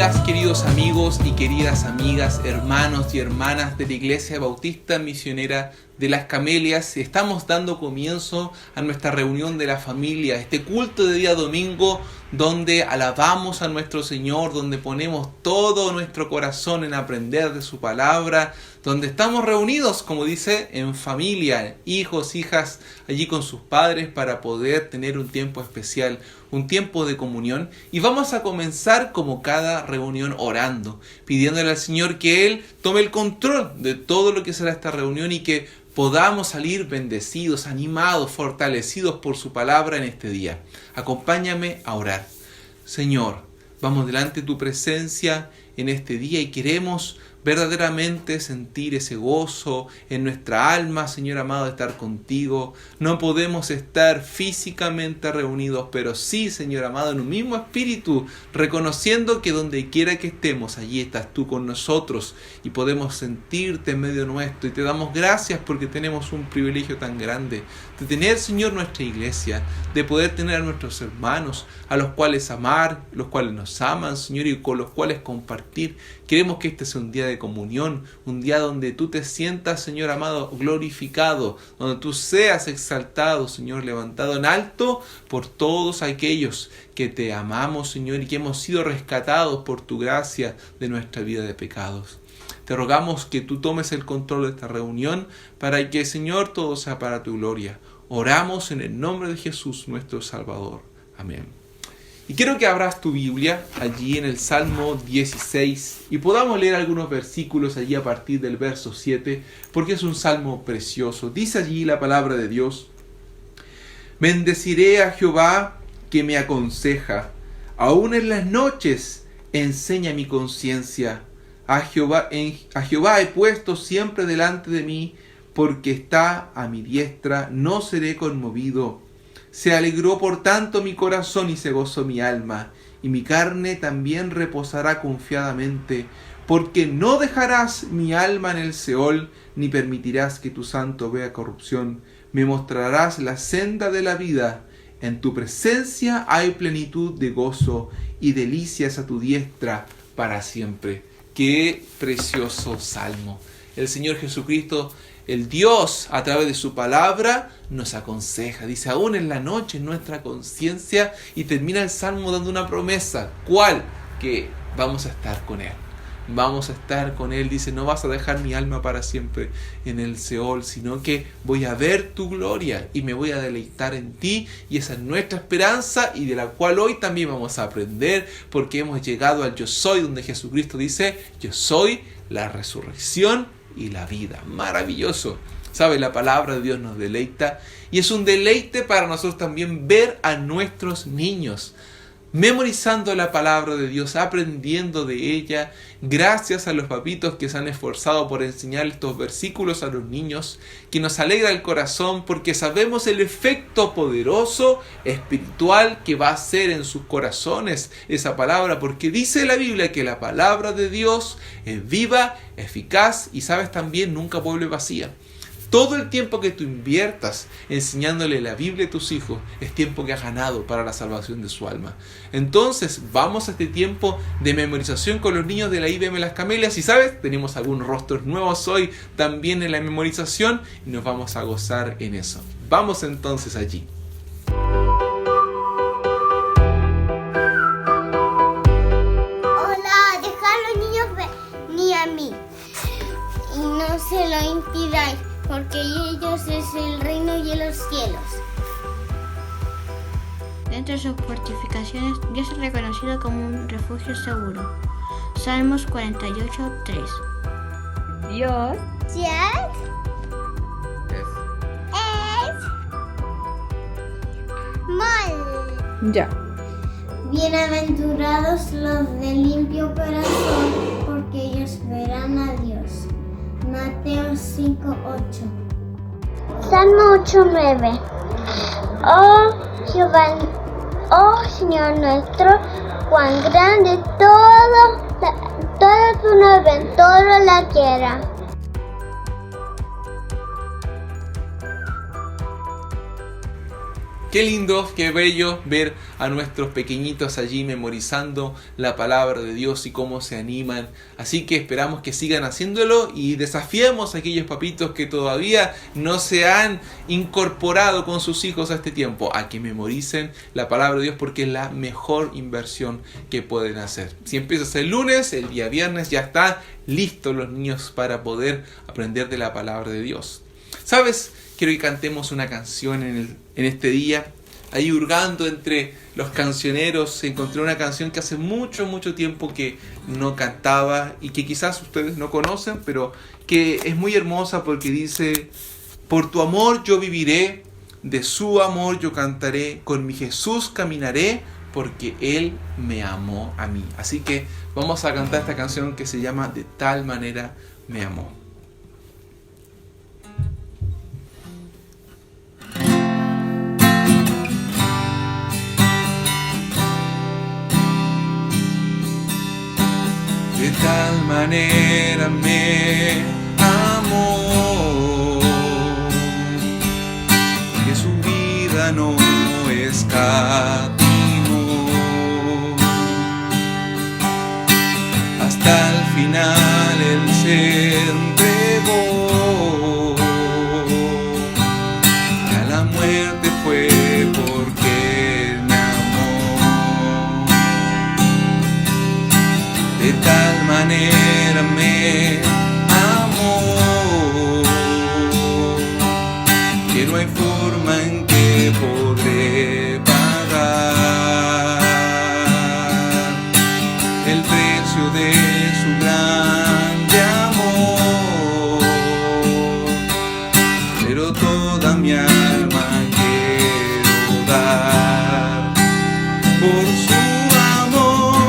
días, queridos amigos y queridas amigas, hermanos y hermanas de la Iglesia Bautista Misionera de las Camelias. Estamos dando comienzo a nuestra reunión de la familia, este culto de día domingo donde alabamos a nuestro Señor, donde ponemos todo nuestro corazón en aprender de su palabra, donde estamos reunidos, como dice, en familia, hijos, hijas, allí con sus padres para poder tener un tiempo especial, un tiempo de comunión. Y vamos a comenzar como cada reunión orando, pidiéndole al Señor que Él tome el control de todo lo que será esta reunión y que podamos salir bendecidos, animados, fortalecidos por su palabra en este día. Acompáñame a orar. Señor, vamos delante de tu presencia en este día y queremos verdaderamente sentir ese gozo en nuestra alma, Señor amado, de estar contigo. No podemos estar físicamente reunidos, pero sí, Señor amado, en un mismo espíritu, reconociendo que donde quiera que estemos, allí estás tú con nosotros y podemos sentirte en medio nuestro. Y te damos gracias porque tenemos un privilegio tan grande de tener, Señor, nuestra iglesia, de poder tener a nuestros hermanos, a los cuales amar, los cuales nos aman, Señor, y con los cuales compartir. Queremos que este sea un día de comunión, un día donde tú te sientas, Señor amado, glorificado, donde tú seas exaltado, Señor, levantado en alto por todos aquellos que te amamos, Señor, y que hemos sido rescatados por tu gracia de nuestra vida de pecados. Te rogamos que tú tomes el control de esta reunión para que, Señor, todo sea para tu gloria. Oramos en el nombre de Jesús, nuestro Salvador. Amén. Y quiero que abras tu Biblia allí en el Salmo 16 y podamos leer algunos versículos allí a partir del verso 7, porque es un salmo precioso. Dice allí la palabra de Dios: bendeciré a Jehová que me aconseja, aún en las noches enseña mi conciencia. A Jehová he puesto siempre delante de mí, porque está a mi diestra, no seré conmovido. Se alegró por tanto mi corazón y se gozó mi alma, y mi carne también reposará confiadamente, porque no dejarás mi alma en el Seol, ni permitirás que tu santo vea corrupción. Me mostrarás la senda de la vida. En tu presencia hay plenitud de gozo, y delicias a tu diestra para siempre. ¡Qué precioso salmo! El Señor Jesucristo, el Dios, a través de su palabra, nos aconseja. Dice, aún en la noche, en nuestra conciencia, y termina el salmo dando una promesa. ¿Cuál? Que vamos a estar con Él. Vamos a estar con Él. Dice, no vas a dejar mi alma para siempre en el Seol, sino que voy a ver tu gloria y me voy a deleitar en ti. Y esa es nuestra esperanza y de la cual hoy también vamos a aprender, porque hemos llegado al yo soy, donde Jesucristo dice, yo soy la resurrección y la vida. Maravilloso. ¿Sabe? La palabra de Dios nos deleita y es un deleite para nosotros también ver a nuestros niños memorizando la palabra de Dios, aprendiendo de ella, gracias a los papitos que se han esforzado por enseñar estos versículos a los niños, que nos alegra el corazón porque sabemos el efecto poderoso espiritual que va a hacer en sus corazones esa palabra, porque dice la Biblia que la palabra de Dios es viva, eficaz y, sabes, también nunca vuelve vacía. Todo el tiempo que tú inviertas enseñándole la Biblia a tus hijos es tiempo que has ganado para la salvación de su alma. Entonces vamos a este tiempo de memorización con los niños de la IBM Las Camelias y, ¿sabes? Tenemos algunos rostros nuevos hoy también en la memorización y nos vamos a gozar en eso. Vamos entonces allí. Hola, dejad a los niños venir a mí y no se lo impidáis, porque ellos es el reino y los cielos. Dentro de sus fortificaciones, Dios es reconocido como un refugio seguro. Salmos 48:3. Dios Es mal. ya. Bienaventurados los de limpio corazón, porque ellos verán a Dios. Mateo 5:8. Salmo 8:9. Oh Jehová, oh Señor nuestro, cuán grande todo tu nombre en toda la tierra. Qué lindo, qué bello ver a nuestros pequeñitos allí memorizando la palabra de Dios y cómo se animan. Así que esperamos que sigan haciéndolo y desafiemos a aquellos papitos que todavía no se han incorporado con sus hijos a este tiempo, a que memoricen la palabra de Dios, porque es la mejor inversión que pueden hacer. Si empiezas el lunes, el día viernes ya están listos los niños para poder aprender de la palabra de Dios. ¿Sabes? Quiero que cantemos una canción en este día. Ahí hurgando entre los cancioneros encontré una canción que hace mucho tiempo que no cantaba y que quizás ustedes no conocen, pero que es muy hermosa porque dice: por tu amor yo viviré, de su amor yo cantaré, con mi Jesús caminaré, porque Él me amó a mí. Así que vamos a cantar esta canción que se llama De tal manera me amó. De tal manera me amó, que su vida no escatimó, hasta el final Él se entregó, y a la muerte fue porque Él me amó. De tal manera me amó, que no hay forma en que podré pagar el precio de su grande amor, pero toda mi alma quiero dar por su amor.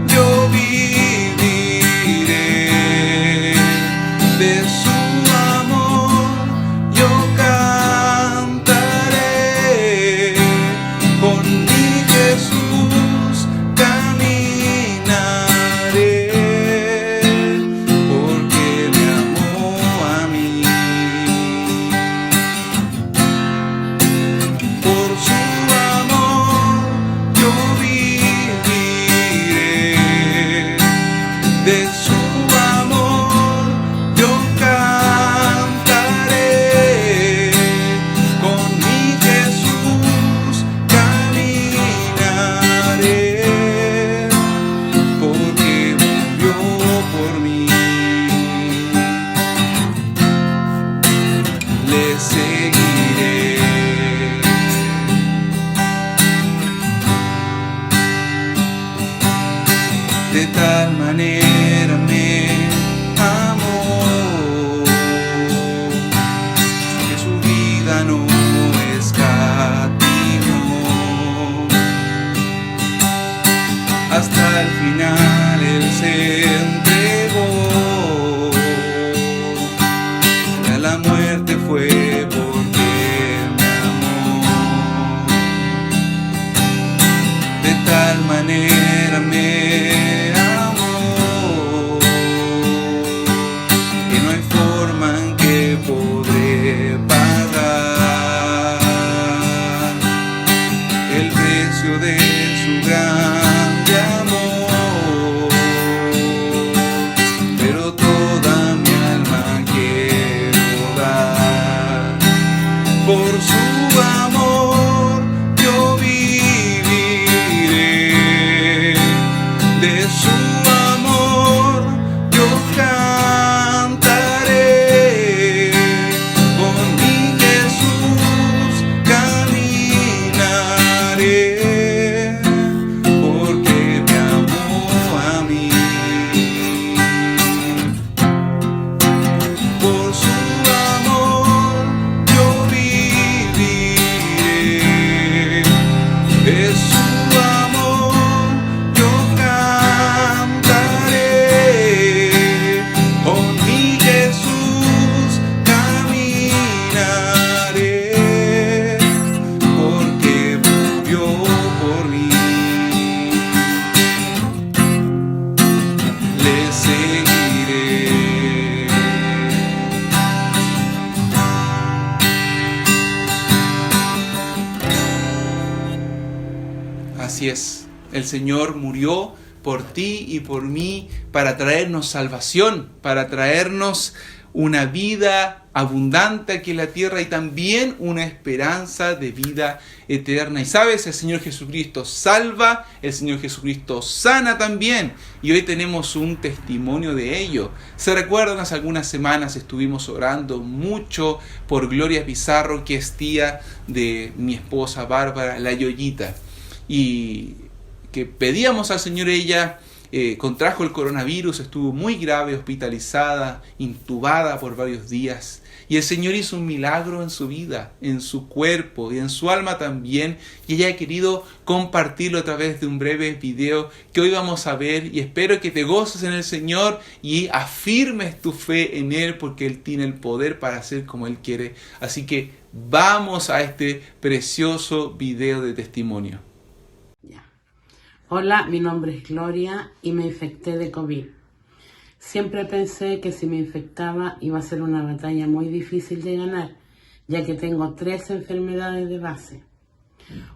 Yo viviré, de su amor yo cantaré, con mi Jesús caminaré, porque me amó a mí. Por su amor yo viviré, de su amor yo cantaré, con mi Jesús caminaré, porque murió por mí. Le seguiré. De tal manera me amó, que su vida no escatimó, hasta el final Él se entregó, y a la muerte fue porque me amó. De tal manera me amó, que no hay forma en que podré pagar el precio de su grande amor, pero toda mi alma quiero dar por su amor. Yo viviré, de su amor yo cantaré, con mi Jesús caminaré, porque me amó a mí. Por su amor yo viviré, Así es, el Señor murió por ti y por mí para traernos salvación, para traernos una vida abundante aquí en la tierra y también una esperanza de vida eterna. Y sabes, el Señor Jesucristo salva, el Señor Jesucristo sana también. Y hoy tenemos un testimonio de ello. ¿Se recuerdan? Hace algunas semanas estuvimos orando mucho por Gloria Pizarro, que es tía de mi esposa Bárbara, la Yoyita. Y que pedíamos al Señor, ella contrajo el coronavirus, estuvo muy grave, hospitalizada, intubada por varios días. Y el Señor hizo un milagro en su vida, en su cuerpo y en su alma también. Y ella ha querido compartirlo a través de un breve video que hoy vamos a ver. Y espero que te goces en el Señor y afirmes tu fe en Él, porque Él tiene el poder para hacer como Él quiere. Así que vamos a este precioso video de testimonio. Hola, mi nombre es Gloria y me infecté de COVID. Siempre pensé que si me infectaba iba a ser una batalla muy difícil de ganar, ya que tengo 3 enfermedades de base.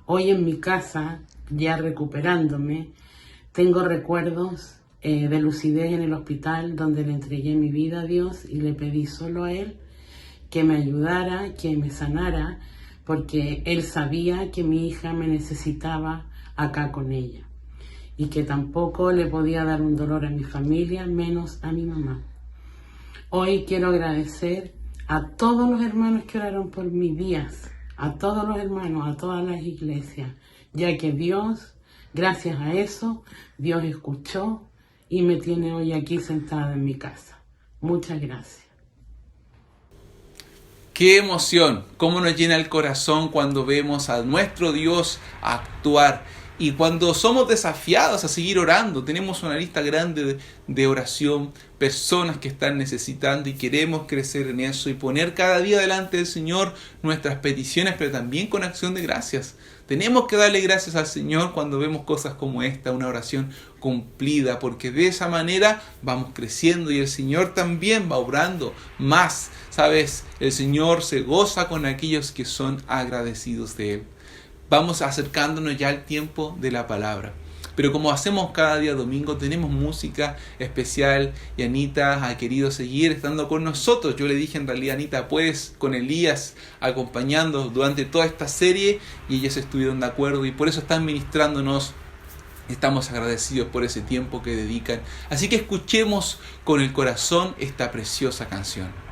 Hoy en mi casa, ya recuperándome, tengo recuerdos de lucidez en el hospital, donde le entregué mi vida a Dios y le pedí solo a Él que me ayudara, que me sanara, porque Él sabía que mi hija me necesitaba acá con ella, y que tampoco le podía dar un dolor a mi familia, menos a mi mamá. Hoy quiero agradecer a todos los hermanos que oraron por mis días, a todos los hermanos, a todas las iglesias, ya que Dios, gracias a eso, Dios escuchó y me tiene hoy aquí sentada en mi casa. Muchas gracias. ¡Qué emoción! ¿Cómo nos llena el corazón cuando vemos a nuestro Dios actuar? Y cuando somos desafiados a seguir orando, tenemos una lista grande de oración, personas que están necesitando y queremos crecer en eso y poner cada día delante del Señor nuestras peticiones, pero también con acción de gracias. Tenemos que darle gracias al Señor cuando vemos cosas como esta, una oración cumplida, porque de esa manera vamos creciendo y el Señor también va obrando más. ¿Sabes? El Señor se goza con aquellos que son agradecidos de Él. Vamos acercándonos ya al tiempo de la palabra. Pero como hacemos cada día domingo, tenemos música especial y Anita ha querido seguir estando con nosotros. Yo le dije en realidad, Anita, pues con Elías acompañando durante toda esta serie, y ellos estuvieron de acuerdo y por eso están ministrándonos. Estamos agradecidos por ese tiempo que dedican. Así que escuchemos con el corazón esta preciosa canción.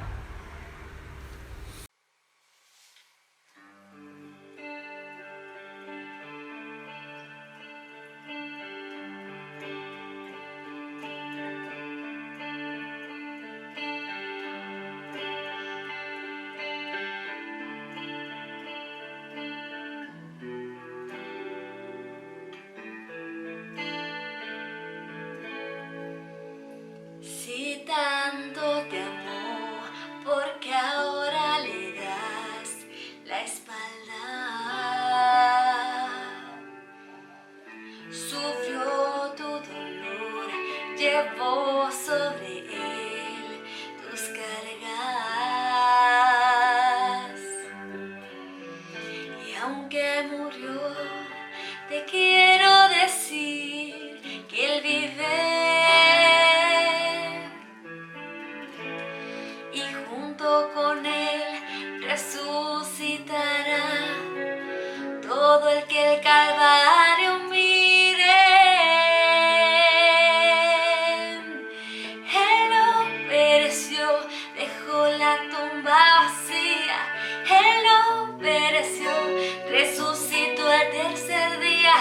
Si tanto te amó, porque ahora le das la espalda. Sufrió tu dolor, llevó sobre él tus cargas. Y aunque murió, te quiero decir que él vive. Con él resucitará todo el que el Calvario mire. Él no pereció, dejó la tumba vacía. Él no pereció, resucitó al tercer día.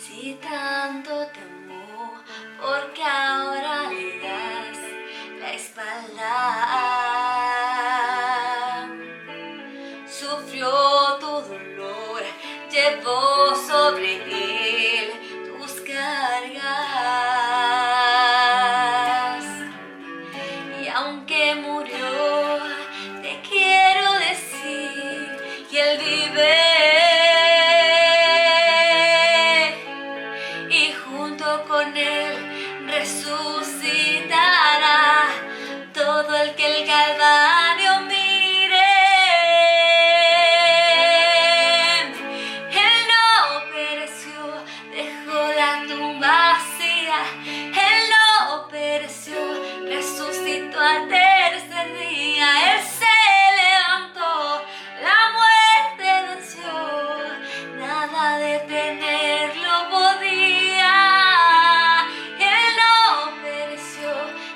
Si tanto te amó, porque ahora le das la espalda. Sufrió tu dolor, llevó sobre él tus cargas. Y aunque murió, te quiero decir que él vive. Y junto con él resucitará todo el que el Calvario mire. Él no pereció, dejó la tumba vacía. Él no pereció, resucitó al tercer día. Él se levantó, la muerte venció, nada detenerlo podía. Él no pereció,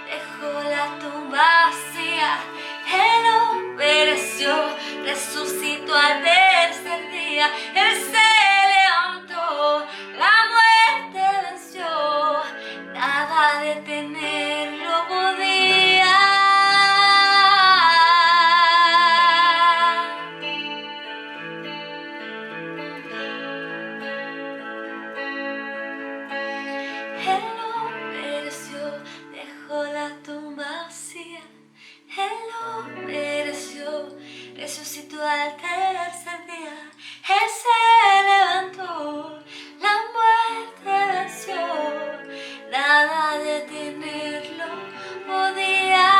dejó la tumba vacía. Él no pereció, resucitó al tercer día. Él se levantó, la muerte venció, nada detenerlo podía. Él no pereció, dejó la tumba vacía. Él no pereció, resucitó al tercer día. Él se levantó, la muerte venció, nada detenerlo podía.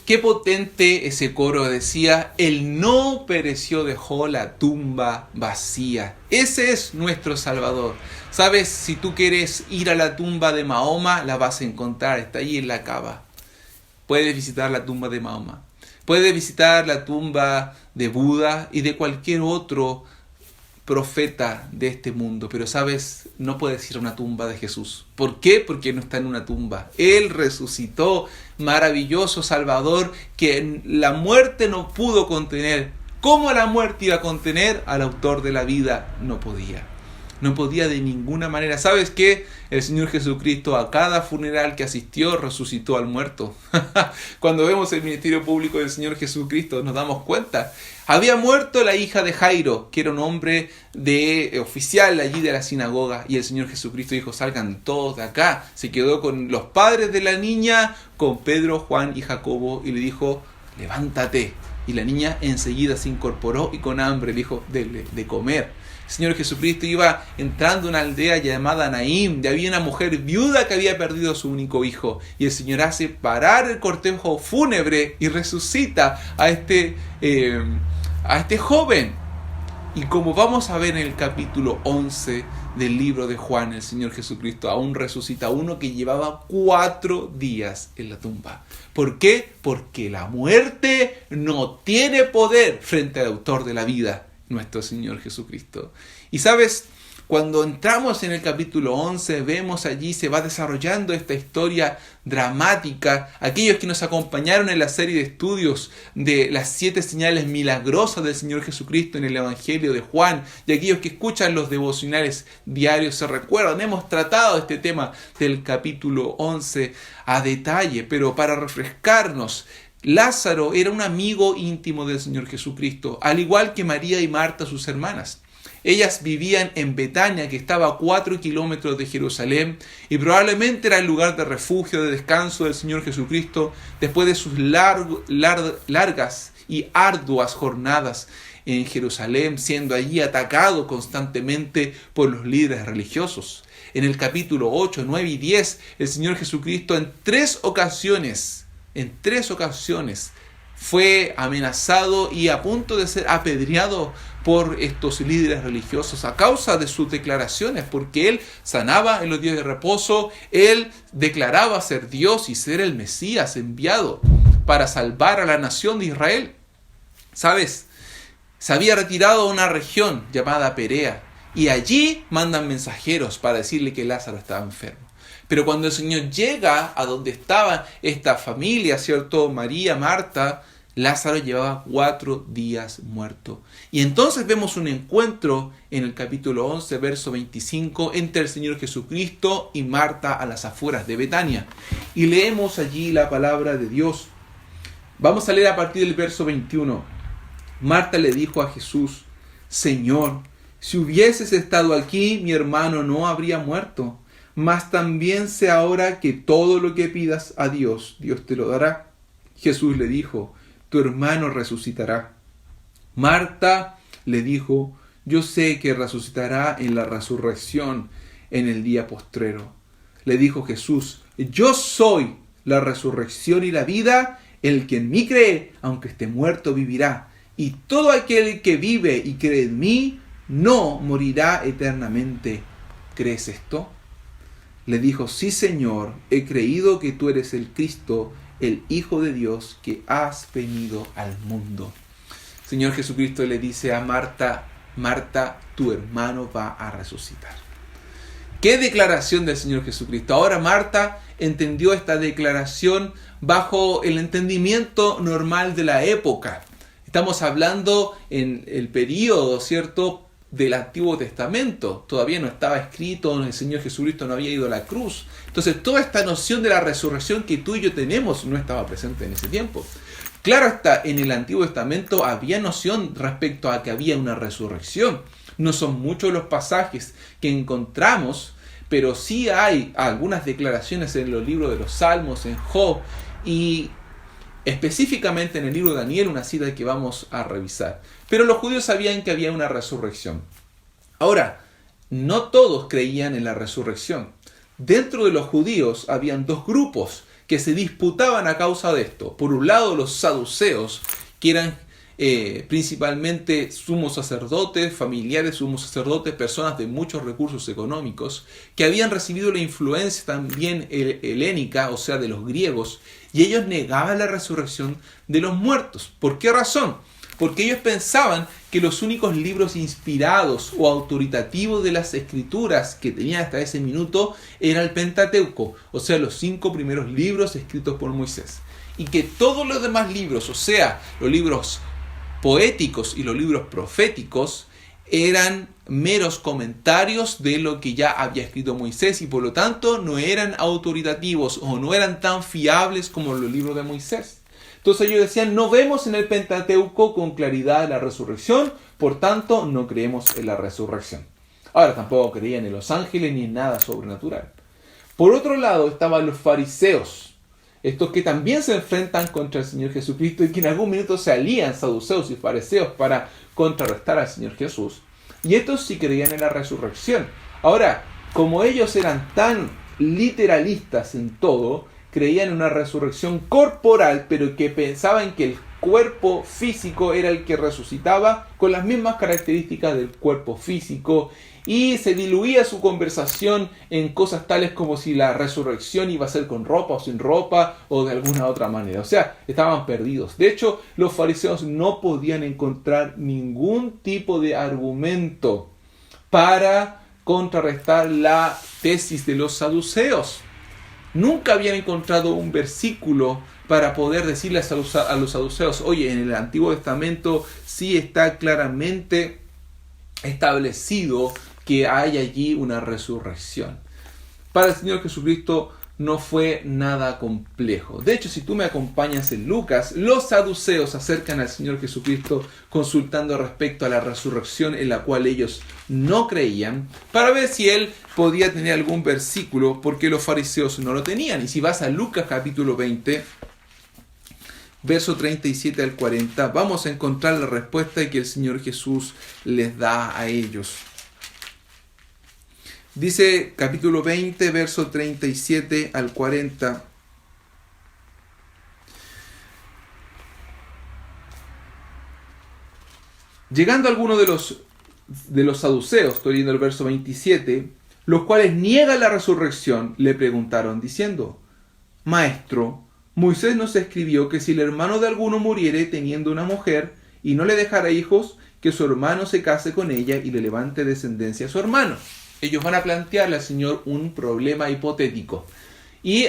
Qué potente ese coro decía, Él no pereció, dejó la tumba vacía. Ese es nuestro Salvador. Sabes, si tú quieres ir a la tumba de Mahoma, la vas a encontrar, está allí en la Kaaba. Puedes visitar la tumba de Mahoma. Puedes visitar la tumba de Buda y de cualquier otro profeta de este mundo, pero sabes, no puedes ir a una tumba de Jesús. ¿Por qué? Porque no está en una tumba. Él resucitó, maravilloso Salvador, que la muerte no pudo contener. ¿Cómo la muerte iba a contener? Al autor de la vida no podía. No podía de ninguna manera. ¿Sabes qué? El Señor Jesucristo a cada funeral que asistió resucitó al muerto. Cuando vemos el ministerio público del Señor Jesucristo nos damos cuenta. Había muerto la hija de Jairo, que era un hombre oficial allí de la sinagoga. Y el Señor Jesucristo dijo, salgan todos de acá. Se quedó con los padres de la niña, con Pedro, Juan y Jacobo. Y le dijo, levántate. Y la niña enseguida se incorporó y con hambre le dijo, dele de comer. El Señor Jesucristo iba entrando a una aldea llamada Naín, y había una mujer viuda que había perdido a su único hijo. Y el Señor hace parar el cortejo fúnebre y resucita a este joven. Y como vamos a ver en el capítulo 11 del libro de Juan, el Señor Jesucristo aún resucita a uno que llevaba 4 días en la tumba. ¿Por qué? Porque la muerte no tiene poder frente al autor de la vida, nuestro Señor Jesucristo. Y sabes, cuando entramos en el capítulo 11, vemos allí se va desarrollando esta historia dramática. Aquellos que nos acompañaron en la serie de estudios de las 7 señales milagrosas del Señor Jesucristo en el Evangelio de Juan, y aquellos que escuchan los devocionales diarios se recuerdan, hemos tratado este tema del capítulo 11 a detalle, pero para refrescarnos, Lázaro era un amigo íntimo del Señor Jesucristo, al igual que María y Marta, sus hermanas. Ellas vivían en Betania, que estaba a 4 kilómetros de Jerusalén, y probablemente era el lugar de refugio, de descanso del Señor Jesucristo después de sus largas y arduas jornadas en Jerusalén, siendo allí atacado constantemente por los líderes religiosos. En el capítulo 8, 9 y 10, el Señor Jesucristo en tres ocasiones fue amenazado y a punto de ser apedreado por estos líderes religiosos a causa de sus declaraciones, porque él sanaba en los días de reposo, él declaraba ser Dios y ser el Mesías enviado para salvar a la nación de Israel. ¿Sabes? Se había retirado a una región llamada Perea y allí mandan mensajeros para decirle que Lázaro estaba enfermo. Pero cuando el Señor llega a donde estaba esta familia, ¿cierto? María, Marta, Lázaro llevaba 4 días muerto. Y entonces vemos un encuentro en el capítulo 11, verso 25, entre el Señor Jesucristo y Marta a las afueras de Betania. Y leemos allí la palabra de Dios. Vamos a leer a partir del verso 21. Marta le dijo a Jesús: Señor, si hubieses estado aquí, mi hermano no habría muerto. Mas también sé ahora que todo lo que pidas a Dios, Dios te lo dará. Jesús le dijo: tu hermano resucitará. Marta le dijo: yo sé que resucitará en la resurrección en el día postrero. Le dijo Jesús: yo soy la resurrección y la vida. El que en mí cree, aunque esté muerto, vivirá. Y todo aquel que vive y cree en mí, no morirá eternamente. ¿Crees esto? Le dijo: sí, Señor, he creído que tú eres el Cristo, el Hijo de Dios, que has venido al mundo. Señor Jesucristo le dice a Marta: Marta, tu hermano va a resucitar. ¡Qué declaración del Señor Jesucristo! Ahora Marta entendió esta declaración bajo el entendimiento normal de la época. Estamos hablando en el periodo, ¿cierto?, del Antiguo Testamento. Todavía no estaba escrito, el Señor Jesucristo no había ido a la cruz. Entonces toda esta noción de la resurrección que tú y yo tenemos no estaba presente en ese tiempo. Claro está, en el Antiguo Testamento había noción respecto a que había una resurrección. No son muchos los pasajes que encontramos, pero sí hay algunas declaraciones en los libros de los Salmos, en Job, y específicamente en el libro de Daniel, una cita que vamos a revisar. Pero los judíos sabían que había una resurrección. Ahora, no todos creían en la resurrección. Dentro de los judíos habían 2 grupos que se disputaban a causa de esto. Por un lado, los saduceos, que eran principalmente sumos sacerdotes, familiares sumos sacerdotes, personas de muchos recursos económicos, que habían recibido la influencia también helénica, o sea, de los griegos, y ellos negaban la resurrección de los muertos. ¿Por qué razón? Porque ellos pensaban que los únicos libros inspirados o autoritativos de las escrituras que tenían hasta ese minuto era el Pentateuco, o sea, los 5 primeros libros escritos por Moisés. Y que todos los demás libros, o sea, los libros poéticos y los libros proféticos, eran meros comentarios de lo que ya había escrito Moisés y por lo tanto no eran autoritativos o no eran tan fiables como los libros de Moisés. Entonces ellos decían: no vemos en el Pentateuco con claridad la resurrección, por tanto no creemos en la resurrección. Ahora tampoco creían en los ángeles ni en nada sobrenatural. Por otro lado estaban los fariseos, estos que también se enfrentan contra el Señor Jesucristo y que en algún minuto se alían, saduceos y fariseos, para contrarrestar al Señor Jesús. Y estos sí creían en la resurrección. Ahora, como ellos eran tan literalistas en todo, creían en una resurrección corporal, pero que pensaban que el cuerpo físico era el que resucitaba con las mismas características del cuerpo físico, y se diluía su conversación en cosas tales como si la resurrección iba a ser con ropa o sin ropa o de alguna otra manera. O sea, estaban perdidos. De hecho, los fariseos no podían encontrar ningún tipo de argumento para contrarrestar la tesis de los saduceos. Nunca habían encontrado un versículo para poder decirle a los saduceos: oye, en el Antiguo Testamento sí está claramente establecido que hay allí una resurrección. Para el Señor Jesucristo no fue nada complejo. De hecho, si tú me acompañas en Lucas, los saduceos se acercan al Señor Jesucristo consultando respecto a la resurrección en la cual ellos no creían, para ver si Él podía tener algún versículo, porque los fariseos no lo tenían. Y si vas a Lucas capítulo 20, verso 37 al 40, vamos a encontrar la respuesta que el Señor Jesús les da a ellos. Dice capítulo 20, verso 37 al 40. Llegando alguno de los saduceos, estoy leyendo el verso 27, los cuales niegan la resurrección, le preguntaron diciendo: Maestro, Moisés nos escribió que si el hermano de alguno muriere teniendo una mujer y no le dejara hijos, que su hermano se case con ella y le levante descendencia a su hermano. Ellos van a plantearle al Señor un problema hipotético y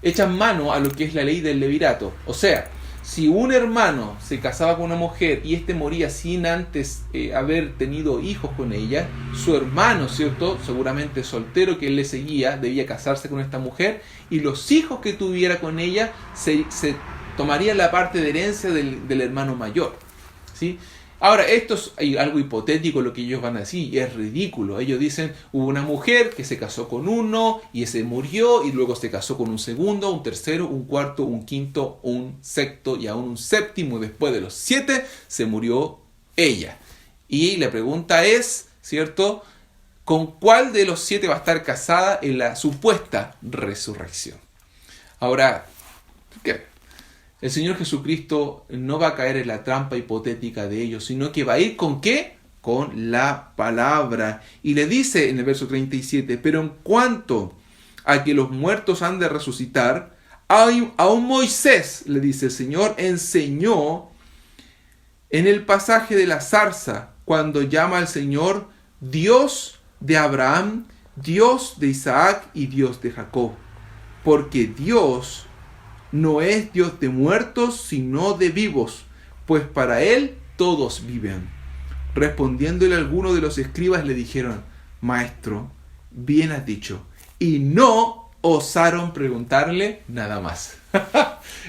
echan mano a lo que es la ley del levirato. O sea, si un hermano se casaba con una mujer y éste moría sin antes haber tenido hijos con ella, su hermano, ¿cierto?, seguramente soltero que él le seguía, debía casarse con esta mujer, y los hijos que tuviera con ella se tomarían la parte de herencia del hermano mayor, ¿sí? Ahora, esto es algo hipotético lo que ellos van a decir, y es ridículo. Ellos dicen, hubo una mujer que se casó con uno, y ese murió, y luego se casó con un segundo, un tercero, un cuarto, un quinto, un sexto, y aún un séptimo, y después de los 7 se murió ella. Y la pregunta es, ¿cierto?, ¿con cuál de los 7 va a estar casada en la supuesta resurrección? Ahora, ¿qué? El Señor Jesucristo no va a caer en la trampa hipotética de ellos, sino que va a ir ¿con qué? Con la palabra. Y le dice en el verso 37, pero en cuanto a que los muertos han de resucitar, aún Moisés, le dice el Señor, enseñó en el pasaje de la zarza, cuando llama al Señor Dios de Abraham, Dios de Isaac y Dios de Jacob. Porque Dios no es Dios de muertos, sino de vivos, pues para Él todos viven. Respondiéndole algunos de los escribas le dijeron, Maestro, bien has dicho, y no osaron preguntarle nada más.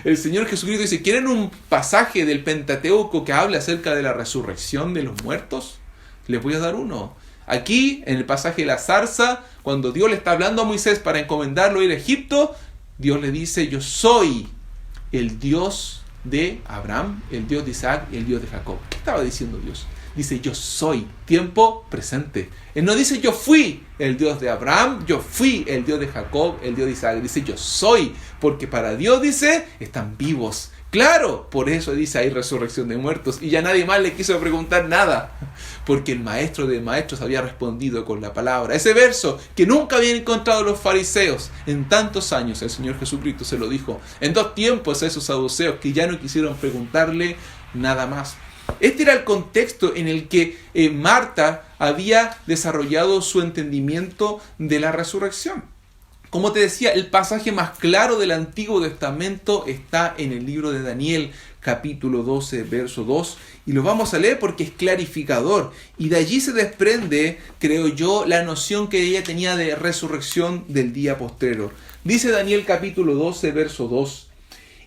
El Señor Jesucristo dice, ¿quieren un pasaje del Pentateuco que habla acerca de la resurrección de los muertos? Les voy a dar uno. Aquí, en el pasaje de la zarza, cuando Dios le está hablando a Moisés para encomendarlo a ir a Egipto, Dios le dice, yo soy el Dios de Abraham, el Dios de Isaac y el Dios de Jacob. ¿Qué estaba diciendo Dios? Dice, yo soy, tiempo presente. Él no dice, yo fui el Dios de Abraham, yo fui el Dios de Jacob, el Dios de Isaac. Dice, yo soy, porque para Dios, dice, están vivos. Claro, por eso dice, hay resurrección de muertos. Y ya nadie más le quiso preguntar nada, porque el maestro de maestros había respondido con la palabra. Ese verso que nunca habían encontrado los fariseos en tantos años, el Señor Jesucristo se lo dijo en 2 tiempos a esos saduceos que ya no quisieron preguntarle nada más. Este era el contexto en el que Marta había desarrollado su entendimiento de la resurrección. Como te decía, el pasaje más claro del Antiguo Testamento está en el libro de Daniel, capítulo 12, verso 2, y lo vamos a leer porque es clarificador, y de allí se desprende, creo yo, la noción que ella tenía de resurrección del día postrero. Dice Daniel capítulo 12, verso 2,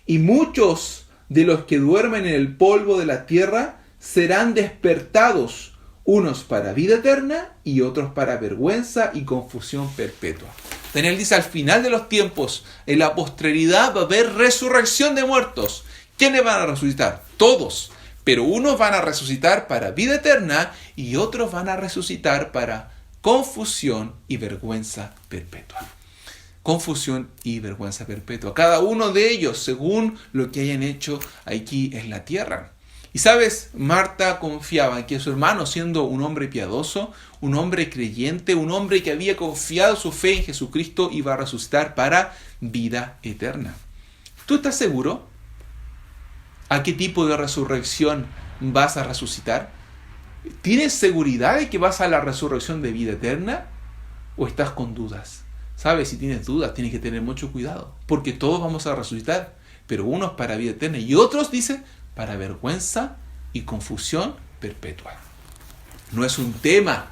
y muchos de los que duermen en el polvo de la tierra serán despertados, unos para vida eterna y otros para vergüenza y confusión perpetua. Daniel dice, al final de los tiempos, en la posteridad va a haber resurrección de muertos. ¿Quiénes van a resucitar? Todos. Pero unos van a resucitar para vida eterna y otros van a resucitar para confusión y vergüenza perpetua. Confusión y vergüenza perpetua. Cada uno de ellos, según lo que hayan hecho aquí en la tierra. Y sabes, Marta confiaba en que su hermano, siendo un hombre piadoso, un hombre creyente, un hombre que había confiado su fe en Jesucristo, iba a resucitar para vida eterna. ¿Tú estás seguro? ¿A qué tipo de resurrección vas a resucitar? ¿Tienes seguridad de que vas a la resurrección de vida eterna? ¿O estás con dudas? ¿Sabes? Si tienes dudas, tienes que tener mucho cuidado, porque todos vamos a resucitar, pero unos para vida eterna y otros, dice, para vergüenza y confusión perpetua. No es un tema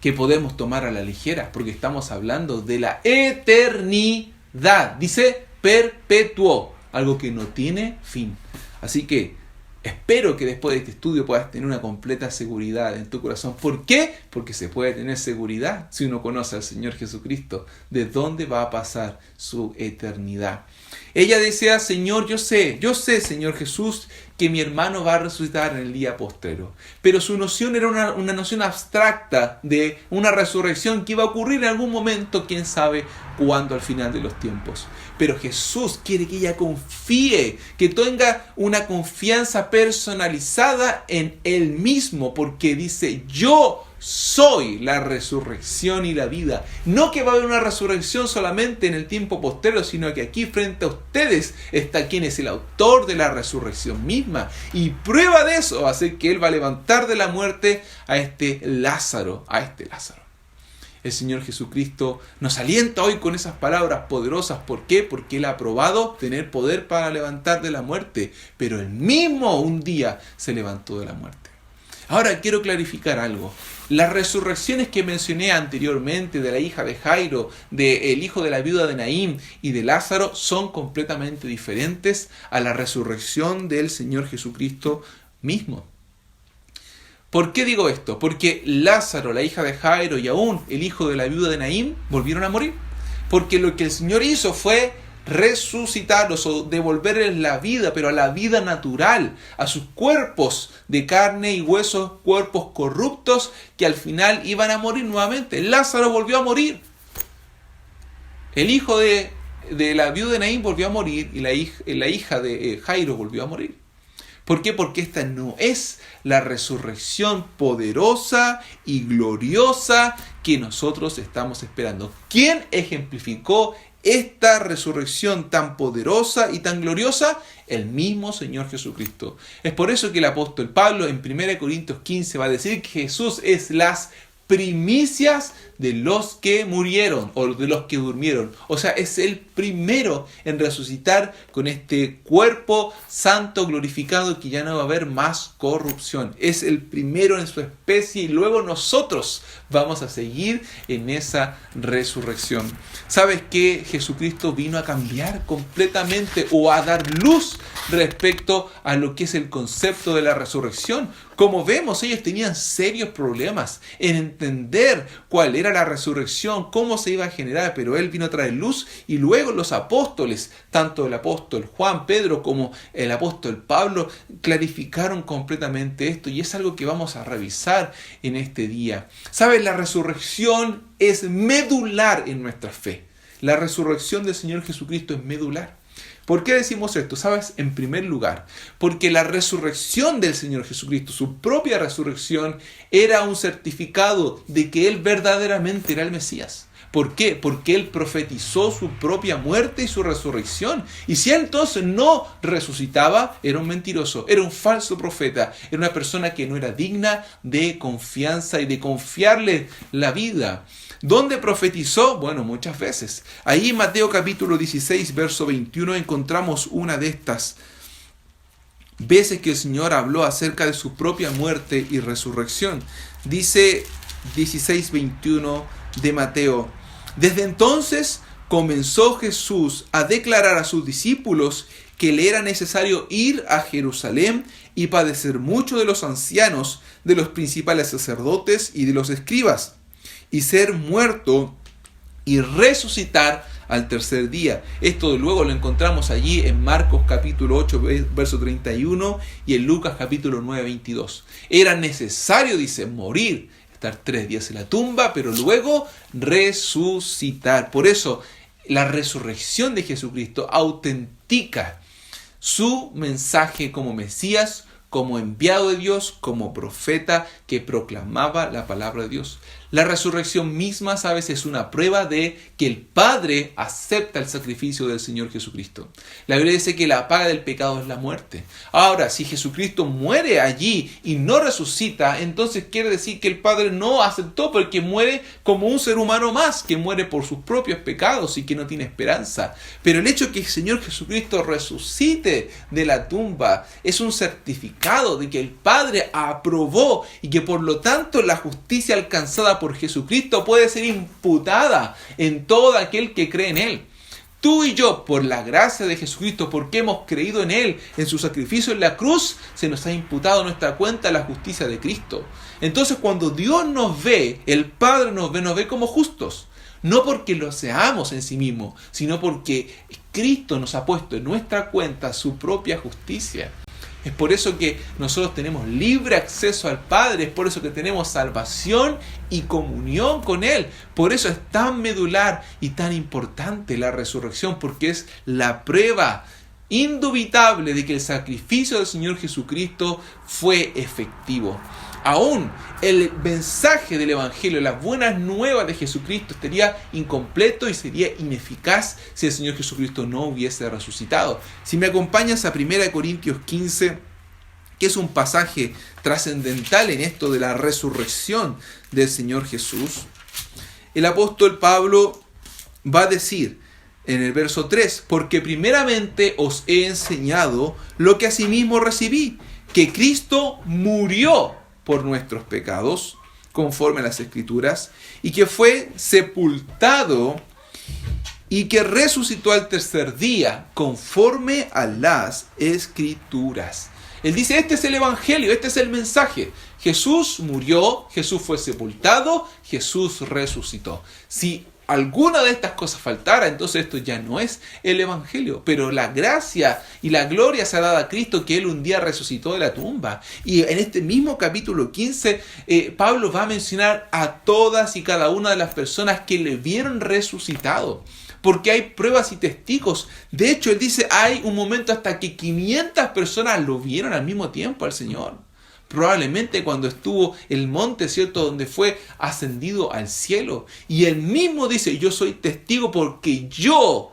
que podemos tomar a la ligera, porque estamos hablando de la eternidad. Dice perpetuo, algo que no tiene fin. Así que espero que después de este estudio puedas tener una completa seguridad en tu corazón. ¿Por qué? Porque se puede tener seguridad si uno conoce al Señor Jesucristo, de dónde va a pasar su eternidad. Ella decía, Señor, yo sé, Señor Jesús, que mi hermano va a resucitar en el día postrero. Pero su noción era una noción abstracta de una resurrección que iba a ocurrir en algún momento, quién sabe cuando al final de los tiempos. Pero Jesús quiere que ella confíe, que tenga una confianza personalizada en Él mismo, porque dice: yo soy la resurrección y la vida. No que va a haber una resurrección solamente en el tiempo posterior, sino que aquí frente a ustedes está quien es el autor de la resurrección misma. Y prueba de eso va a ser que Él va a levantar de la muerte a este Lázaro. El Señor Jesucristo nos alienta hoy con esas palabras poderosas. ¿Por qué? Porque Él ha probado tener poder para levantar de la muerte. Pero Él mismo un día se levantó de la muerte. Ahora quiero clarificar algo. Las resurrecciones que mencioné anteriormente de la hija de Jairo, del hijo de la viuda de Naín y de Lázaro son completamente diferentes a la resurrección del Señor Jesucristo mismo. ¿Por qué digo esto? Porque Lázaro, la hija de Jairo y aún el hijo de la viuda de Naín volvieron a morir. Porque lo que el Señor hizo fue resucitarlos o devolverles la vida, pero a la vida natural, a sus cuerpos de carne y huesos, cuerpos corruptos que al final iban a morir nuevamente. Lázaro volvió a morir. El hijo de la viuda de Naín volvió a morir y la hija de Jairo volvió a morir. ¿Por qué? Porque esta no es la resurrección poderosa y gloriosa que nosotros estamos esperando. ¿Quién ejemplificó esta resurrección tan poderosa y tan gloriosa? El mismo Señor Jesucristo. Es por eso que el apóstol Pablo en 1 Corintios 15 va a decir que Jesús es las primicias de los que murieron o de los que durmieron. O sea, es el primero en resucitar con este cuerpo santo glorificado que ya no va a haber más corrupción. Es el primero en su especie y luego nosotros vamos a seguir en esa resurrección. ¿Sabes que Jesucristo vino a cambiar completamente o a dar luz respecto a lo que es el concepto de la resurrección? Como vemos, ellos tenían serios problemas en entender cuál era la resurrección, cómo se iba a generar, pero Él vino a traer luz y luego los apóstoles, tanto el apóstol Juan, Pedro como el apóstol Pablo, clarificaron completamente esto y es algo que vamos a revisar en este día. ¿Sabes? La resurrección es medular en nuestra fe. La resurrección del Señor Jesucristo es medular. ¿Por qué decimos esto? ¿Sabes? En primer lugar, porque la resurrección del Señor Jesucristo, su propia resurrección, era un certificado de que Él verdaderamente era el Mesías. ¿Por qué? Porque Él profetizó su propia muerte y su resurrección. Y si Él entonces no resucitaba, era un mentiroso, era un falso profeta, era una persona que no era digna de confianza y de confiarle la vida. ¿Dónde profetizó? Bueno, muchas veces. Ahí en Mateo capítulo 16, verso 21, encontramos una de estas veces que el Señor habló acerca de su propia muerte y resurrección. Dice 16:21 de Mateo: desde entonces comenzó Jesús a declarar a sus discípulos que le era necesario ir a Jerusalén y padecer mucho de los ancianos, de los principales sacerdotes y de los escribas, y ser muerto y resucitar al tercer día. Esto luego lo encontramos allí en Marcos capítulo 8, verso 31 y en Lucas capítulo 9, 22. Era necesario, dice, morir, estar 3 días en la tumba, pero luego resucitar. Por eso, la resurrección de Jesucristo autentica su mensaje como Mesías, como enviado de Dios, como profeta que proclamaba la palabra de Dios. La resurrección misma, ¿sabes?, es una prueba de que el Padre acepta el sacrificio del Señor Jesucristo. La Biblia dice que la paga del pecado es la muerte. Ahora, si Jesucristo muere allí y no resucita, entonces quiere decir que el Padre no aceptó, porque muere como un ser humano más, que muere por sus propios pecados y que no tiene esperanza. Pero el hecho de que el Señor Jesucristo resucite de la tumba es un certificado de que el Padre aprobó y que por lo tanto la justicia alcanzada por Jesucristo puede ser imputada en todo aquel que cree en Él. Tú y yo, por la gracia de Jesucristo, porque hemos creído en Él, en su sacrificio en la cruz, se nos ha imputado a nuestra cuenta la justicia de Cristo. Entonces, cuando Dios nos ve, el Padre nos ve como justos. No porque lo seamos en sí mismo, sino porque Cristo nos ha puesto en nuestra cuenta su propia justicia. Es por eso que nosotros tenemos libre acceso al Padre, es por eso que tenemos salvación y comunión con Él. Por eso es tan medular y tan importante la resurrección, porque es la prueba indubitable de que el sacrificio del Señor Jesucristo fue efectivo. Aún el mensaje del Evangelio, las buenas nuevas de Jesucristo, estaría incompleto y sería ineficaz si el Señor Jesucristo no hubiese resucitado. Si me acompañas a 1 Corintios 15, que es un pasaje trascendental en esto de la resurrección del Señor Jesús, el apóstol Pablo va a decir en el verso 3, porque primeramente os he enseñado lo que asimismo recibí, que Cristo murió por nuestros pecados, conforme a las Escrituras, y que fue sepultado y que resucitó al tercer día, conforme a las Escrituras. Él dice, este es el Evangelio, este es el mensaje. Jesús murió, Jesús fue sepultado, Jesús resucitó. Si alguna de estas cosas faltara, entonces esto ya no es el Evangelio. Pero la gracia y la gloria se ha dado a Cristo, que Él un día resucitó de la tumba. Y en este mismo capítulo 15, Pablo va a mencionar a todas y cada una de las personas que le vieron resucitado. Porque hay pruebas y testigos. De hecho, él dice, hay un momento hasta que 500 personas lo vieron al mismo tiempo al Señor. Probablemente cuando estuvo el monte, ¿cierto?, donde fue ascendido al cielo. Y él mismo dice, yo soy testigo porque yo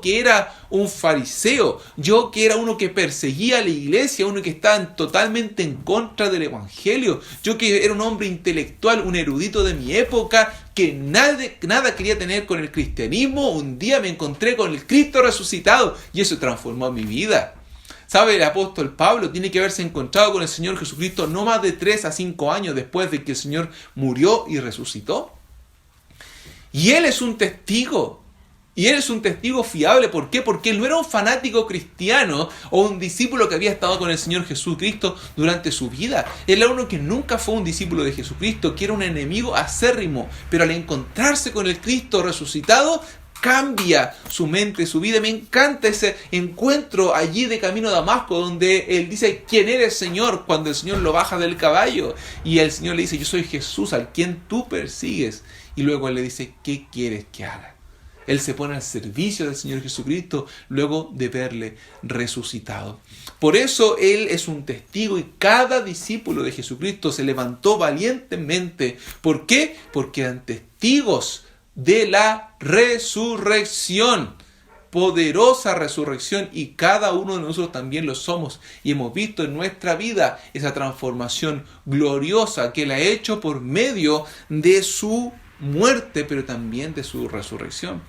que era un fariseo, yo que era uno que perseguía a la iglesia, uno que estaba totalmente en contra del Evangelio, yo que era un hombre intelectual, un erudito de mi época, que nada quería tener con el cristianismo, un día me encontré con el Cristo resucitado y eso transformó mi vida. ¿Sabe? El apóstol Pablo tiene que haberse encontrado con el Señor Jesucristo no más de 3 a 5 años después de que el Señor murió y resucitó. Y él es un testigo. Y él es un testigo fiable. ¿Por qué? Porque él no era un fanático cristiano o un discípulo que había estado con el Señor Jesucristo durante su vida. Él era uno que nunca fue un discípulo de Jesucristo, que era un enemigo acérrimo. Pero al encontrarse con el Cristo resucitado, cambia su mente, su vida. Me encanta ese encuentro allí de camino a Damasco, donde él dice, ¿quién eres, Señor?, cuando el Señor lo baja del caballo. Y el Señor le dice, yo soy Jesús, al quien tú persigues. Y luego él le dice, ¿qué quieres que haga? Él se pone al servicio del Señor Jesucristo luego de verle resucitado. Por eso Él es un testigo y cada discípulo de Jesucristo se levantó valientemente. ¿Por qué? Porque eran testigos de la resurrección. Poderosa resurrección, y cada uno de nosotros también lo somos. Y hemos visto en nuestra vida esa transformación gloriosa que Él ha hecho por medio de su muerte, pero también de su resurrección.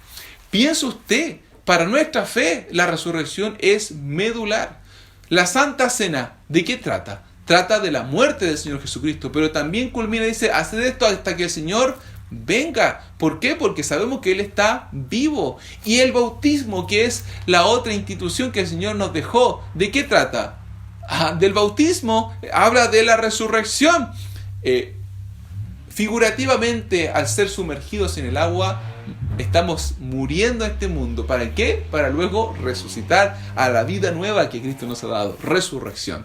Piensa usted, para nuestra fe la resurrección es medular. La Santa Cena, ¿de qué trata? Trata de la muerte del Señor Jesucristo, pero también culmina y dice, haced esto hasta que el Señor venga. ¿Por qué? Porque sabemos que Él está vivo. Y el bautismo, que es la otra institución que el Señor nos dejó, ¿de qué trata? Del bautismo, habla de la resurrección. Figurativamente, al ser sumergidos en el agua, estamos muriendo a este mundo. ¿Para qué? Para luego resucitar a la vida nueva que Cristo nos ha dado. Resurrección.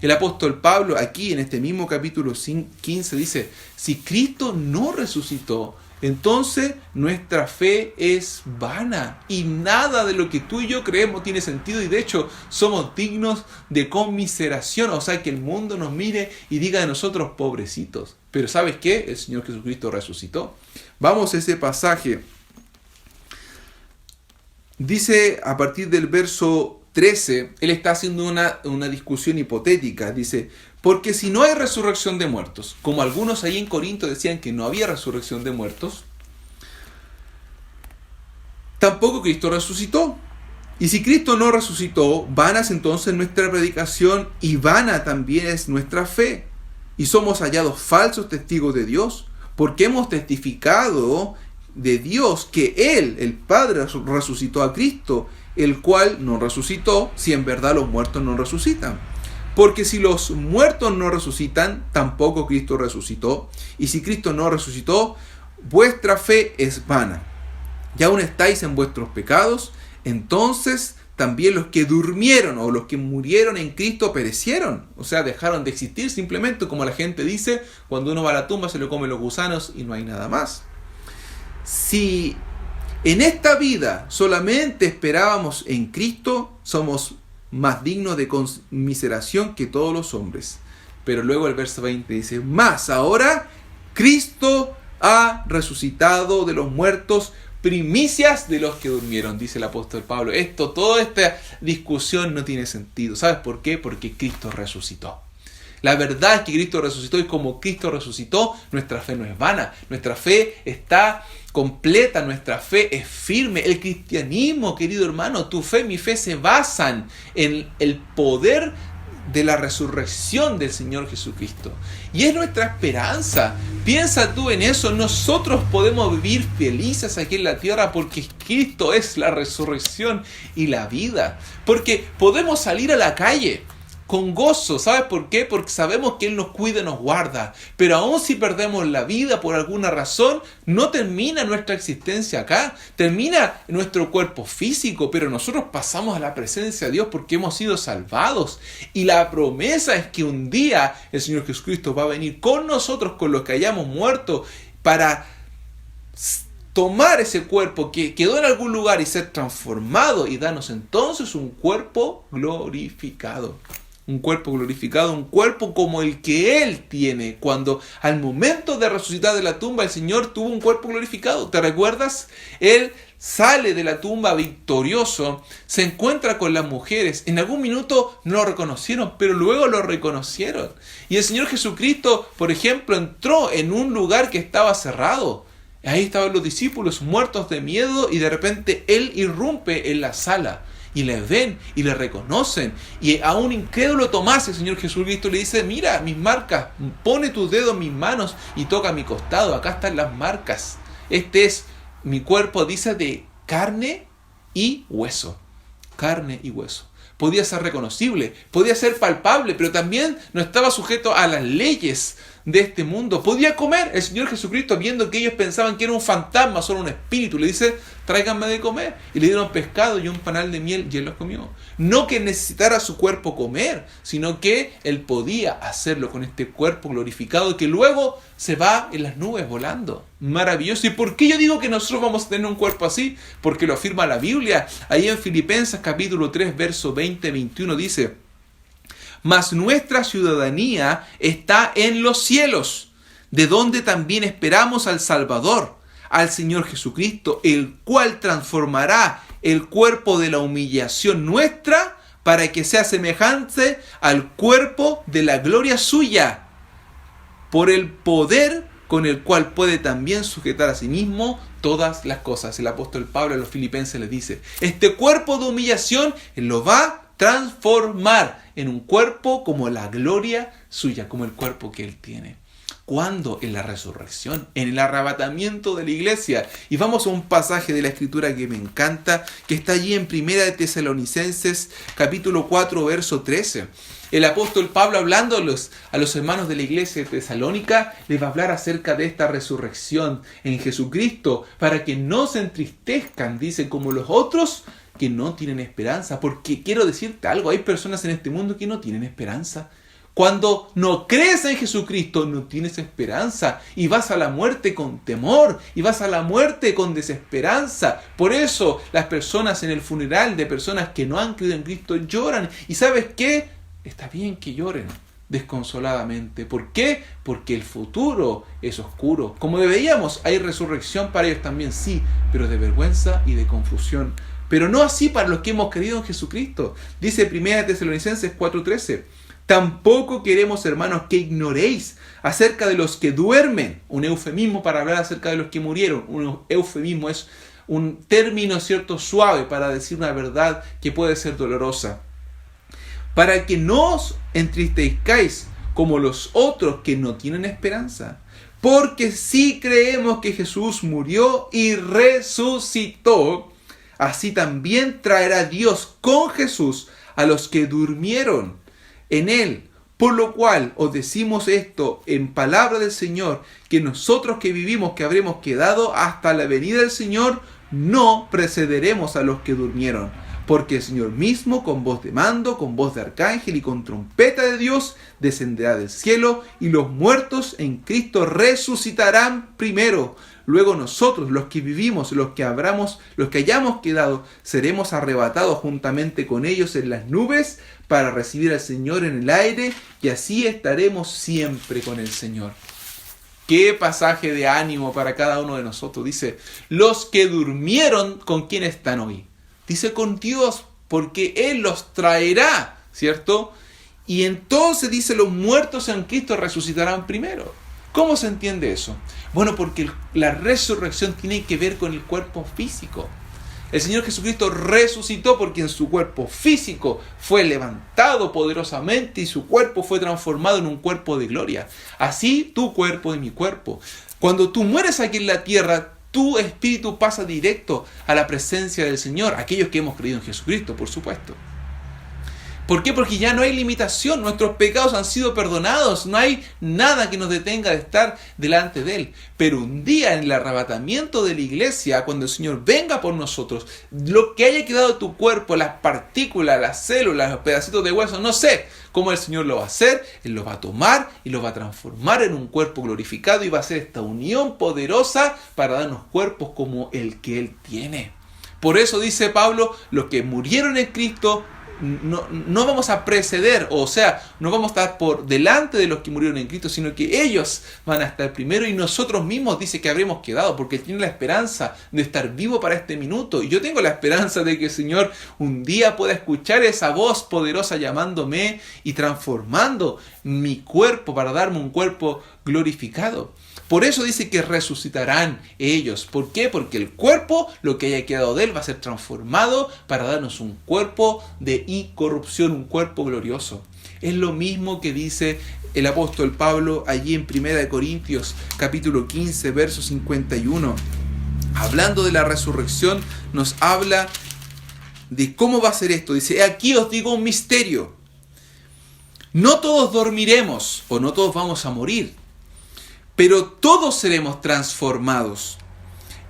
El apóstol Pablo aquí en este mismo capítulo 15 dice, si Cristo no resucitó, entonces nuestra fe es vana y nada de lo que tú y yo creemos tiene sentido, y de hecho somos dignos de conmiseración, o sea, que el mundo nos mire y diga de nosotros pobrecitos. Pero ¿sabes qué? El Señor Jesucristo resucitó. Vamos a ese pasaje. Dice a partir del verso 13, él está haciendo una discusión hipotética. Dice, porque si no hay resurrección de muertos, como algunos ahí en Corinto decían que no había resurrección de muertos, tampoco Cristo resucitó. Y si Cristo no resucitó, vana es entonces nuestra predicación y vana también es nuestra fe. Y somos hallados falsos testigos de Dios, porque hemos testificado de Dios que Él, el Padre, resucitó a Cristo, el cual no resucitó, si en verdad los muertos no resucitan. Porque si los muertos no resucitan, tampoco Cristo resucitó. Y si Cristo no resucitó, vuestra fe es vana. Y aún estáis en vuestros pecados, entonces también los que durmieron o los que murieron en Cristo perecieron. O sea, dejaron de existir simplemente, como la gente dice, cuando uno va a la tumba se lo comen los gusanos y no hay nada más. Si en esta vida solamente esperábamos en Cristo, somos más dignos de conmiseración que todos los hombres. Pero luego el verso 20 dice, más ahora Cristo ha resucitado de los muertos, primicias de los que durmieron, dice el apóstol Pablo. Toda esta discusión no tiene sentido. ¿Sabes por qué? Porque Cristo resucitó. La verdad es que Cristo resucitó, y como Cristo resucitó, nuestra fe no es vana. Nuestra fe está completa, nuestra fe es firme. El cristianismo, querido hermano, tu fe y mi fe se basan en el poder de la resurrección del Señor Jesucristo. Y es nuestra esperanza. Piensa tú en eso. Nosotros podemos vivir felices aquí en la tierra porque Cristo es la resurrección y la vida. Porque podemos salir a la calle con gozo. ¿Sabes por qué? Porque sabemos que Él nos cuida y nos guarda. Pero aun si perdemos la vida por alguna razón, no termina nuestra existencia acá. Termina nuestro cuerpo físico, pero nosotros pasamos a la presencia de Dios porque hemos sido salvados. Y la promesa es que un día el Señor Jesucristo va a venir con nosotros, con los que hayamos muerto, para tomar ese cuerpo que quedó en algún lugar y ser transformado y darnos entonces un cuerpo glorificado. Un cuerpo glorificado, un cuerpo como el que Él tiene. Cuando al momento de resucitar de la tumba, el Señor tuvo un cuerpo glorificado. ¿Te recuerdas? Él sale de la tumba victorioso, se encuentra con las mujeres. En algún minuto no lo reconocieron, pero luego lo reconocieron. Y el Señor Jesucristo, por ejemplo, entró en un lugar que estaba cerrado. Ahí estaban los discípulos muertos de miedo y de repente Él irrumpe en la sala. Y le ven y le reconocen. Y a un incrédulo Tomás, el Señor Jesucristo le dice, mira mis marcas, pone tus dedos en mis manos y toca mi costado. Acá están las marcas. Este es mi cuerpo, dice, de carne y hueso. Carne y hueso. Podía ser reconocible, podía ser palpable, pero también no estaba sujeto a las leyes de este mundo. Podía comer. El Señor Jesucristo, viendo que ellos pensaban que era un fantasma, solo un espíritu, le dice, tráiganme de comer. Y le dieron pescado y un panal de miel y Él los comió. No que necesitara su cuerpo comer, sino que Él podía hacerlo con este cuerpo glorificado que luego se va en las nubes volando. Maravilloso. ¿Y por qué yo digo que nosotros vamos a tener un cuerpo así? Porque lo afirma la Biblia. Ahí en Filipenses capítulo 3, verso 20-21 dice, mas nuestra ciudadanía está en los cielos, de donde también esperamos al Salvador, al Señor Jesucristo, el cual transformará el cuerpo de la humillación nuestra para que sea semejante al cuerpo de la gloria suya, por el poder con el cual puede también sujetar a sí mismo todas las cosas. El apóstol Pablo a los filipenses les dice, este cuerpo de humillación Él lo va a transformar en un cuerpo como la gloria suya, como el cuerpo que Él tiene. ¿Cuándo? En la resurrección, en el arrebatamiento de la iglesia. Y vamos a un pasaje de la Escritura que me encanta, que está allí en 1 de Tesalonicenses, capítulo 4, verso 13. El apóstol Pablo, hablando a los hermanos de la iglesia de Tesalónica, les va a hablar acerca de esta resurrección en Jesucristo, para que no se entristezcan, dice, como los otros que no tienen esperanza. Porque quiero decirte algo, hay personas en este mundo que no tienen esperanza. Cuando no crees en Jesucristo, no tienes esperanza y vas a la muerte con temor y vas a la muerte con desesperanza. Por eso las personas en el funeral de personas que no han creído en Cristo lloran. ¿Y sabes qué? Está bien que lloren desconsoladamente. ¿Por qué? Porque el futuro es oscuro. Como veíamos, hay resurrección para ellos también, sí, pero de vergüenza y de confusión. Pero no así para los que hemos creído en Jesucristo. Dice 1 Tesalonicenses 4:13. Tampoco queremos, hermanos, que ignoréis acerca de los que duermen. Un eufemismo para hablar acerca de los que murieron. Un eufemismo es un término, cierto, suave para decir una verdad que puede ser dolorosa. Para que no os entristezcáis como los otros que no tienen esperanza. Porque si creemos que Jesús murió y resucitó, así también traerá Dios con Jesús a los que durmieron en Él. Por lo cual os decimos esto en palabra del Señor, que nosotros que vivimos, que habremos quedado hasta la venida del Señor, no precederemos a los que durmieron. porque el Señor mismo, con voz de mando, con voz de arcángel y con trompeta de Dios, descenderá del cielo, y los muertos en Cristo resucitarán primero. Luego nosotros, los que vivimos, los que hayamos quedado, seremos arrebatados juntamente con ellos en las nubes para recibir al Señor en el aire, y así estaremos siempre con el Señor. Qué pasaje de ánimo para cada uno de nosotros. Dice, los que durmieron, ¿con quién están hoy? Dice, con Dios, porque Él los traerá, ¿cierto? Y entonces dice, los muertos en Cristo resucitarán primero. ¿Cómo se entiende eso? Bueno, porque la resurrección tiene que ver con el cuerpo físico. El Señor Jesucristo resucitó porque en su cuerpo físico fue levantado poderosamente y su cuerpo fue transformado en un cuerpo de gloria. Así tu cuerpo y mi cuerpo. Cuando tú mueres aquí en la tierra, tu espíritu pasa directo a la presencia del Señor. Aquellos que hemos creído en Jesucristo, por supuesto. ¿Por qué? Porque ya no hay limitación, nuestros pecados han sido perdonados, no hay nada que nos detenga de estar delante de Él. Pero un día en el arrebatamiento de la iglesia, cuando el Señor venga por nosotros, lo que haya quedado de tu cuerpo, las partículas, las células, los pedacitos de hueso, no sé cómo el Señor lo va a hacer, Él lo va a tomar y lo va a transformar en un cuerpo glorificado y va a hacer esta unión poderosa para darnos cuerpos como el que Él tiene. Por eso dice Pablo, los que murieron en Cristo, no vamos a preceder, o sea, no vamos a estar por delante de los que murieron en Cristo, sino que ellos van a estar primero y nosotros mismos dice que habremos quedado, porque Él tiene la esperanza de estar vivo para este minuto. Y yo tengo la esperanza de que el Señor un día pueda escuchar esa voz poderosa llamándome y transformando mi cuerpo para darme un cuerpo glorificado. Por eso dice que resucitarán ellos. ¿Por qué? Porque el cuerpo, lo que haya quedado de Él, va a ser transformado para darnos un cuerpo de incorrupción, un cuerpo glorioso. Es lo mismo que dice el apóstol Pablo allí en 1 Corintios capítulo 15, verso 51. Hablando de la resurrección, nos habla de cómo va a ser esto. Dice, aquí os digo un misterio. No todos dormiremos o no todos vamos a morir, pero todos seremos transformados.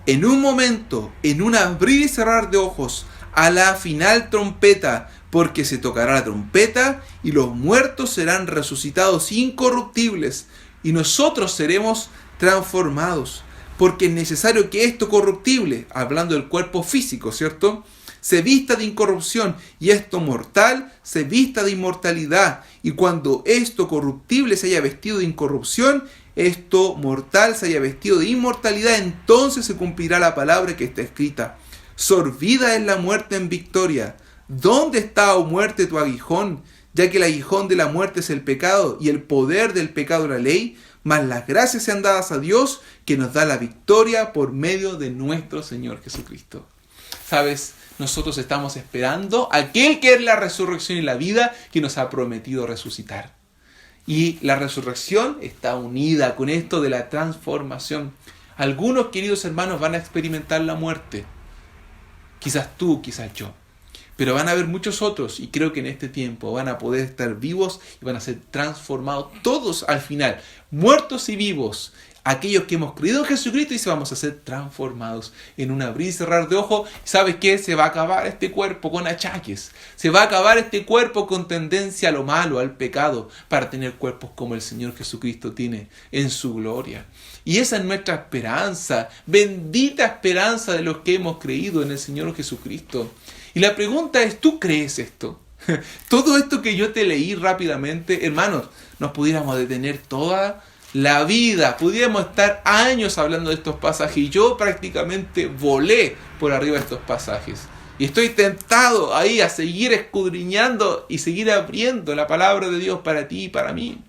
En un momento, en un abrir y cerrar de ojos, a la final trompeta, porque se tocará la trompeta y los muertos serán resucitados incorruptibles y nosotros seremos transformados. Porque es necesario que esto corruptible, hablando del cuerpo físico, ¿cierto?, se vista de incorrupción y esto mortal se vista de inmortalidad. Y cuando esto corruptible se haya vestido de incorrupción, esto mortal se haya vestido de inmortalidad, entonces se cumplirá la palabra que está escrita. Sorbida es la muerte en victoria. ¿Dónde está, oh muerte, tu aguijón? Ya que el aguijón de la muerte es el pecado y el poder del pecado la ley, mas las gracias sean dadas a Dios que nos da la victoria por medio de nuestro Señor Jesucristo. ¿Sabes? Nosotros estamos esperando a aquel que es la resurrección y la vida que nos ha prometido resucitar. Y la resurrección está unida con esto de la transformación. Algunos, queridos hermanos, van a experimentar la muerte. Quizás tú, quizás yo. Pero van a haber muchos otros y creo que en este tiempo van a poder estar vivos y van a ser transformados todos al final, muertos y vivos. Aquellos que hemos creído en Jesucristo y vamos a ser transformados en un abrir y cerrar de ojos. ¿Sabes qué? Se va a acabar este cuerpo con achaques. Se va a acabar este cuerpo con tendencia a lo malo, al pecado, para tener cuerpos como el Señor Jesucristo tiene en su gloria. Y esa es nuestra esperanza, bendita esperanza de los que hemos creído en el Señor Jesucristo. Y la pregunta es, ¿tú crees esto? Todo esto que yo te leí rápidamente, hermanos, nos pudiéramos detener toda la vida, pudiéramos estar años hablando de estos pasajes y yo prácticamente volé por arriba de estos pasajes. Y estoy tentado ahí a seguir escudriñando y seguir abriendo la palabra de Dios para ti y para mí.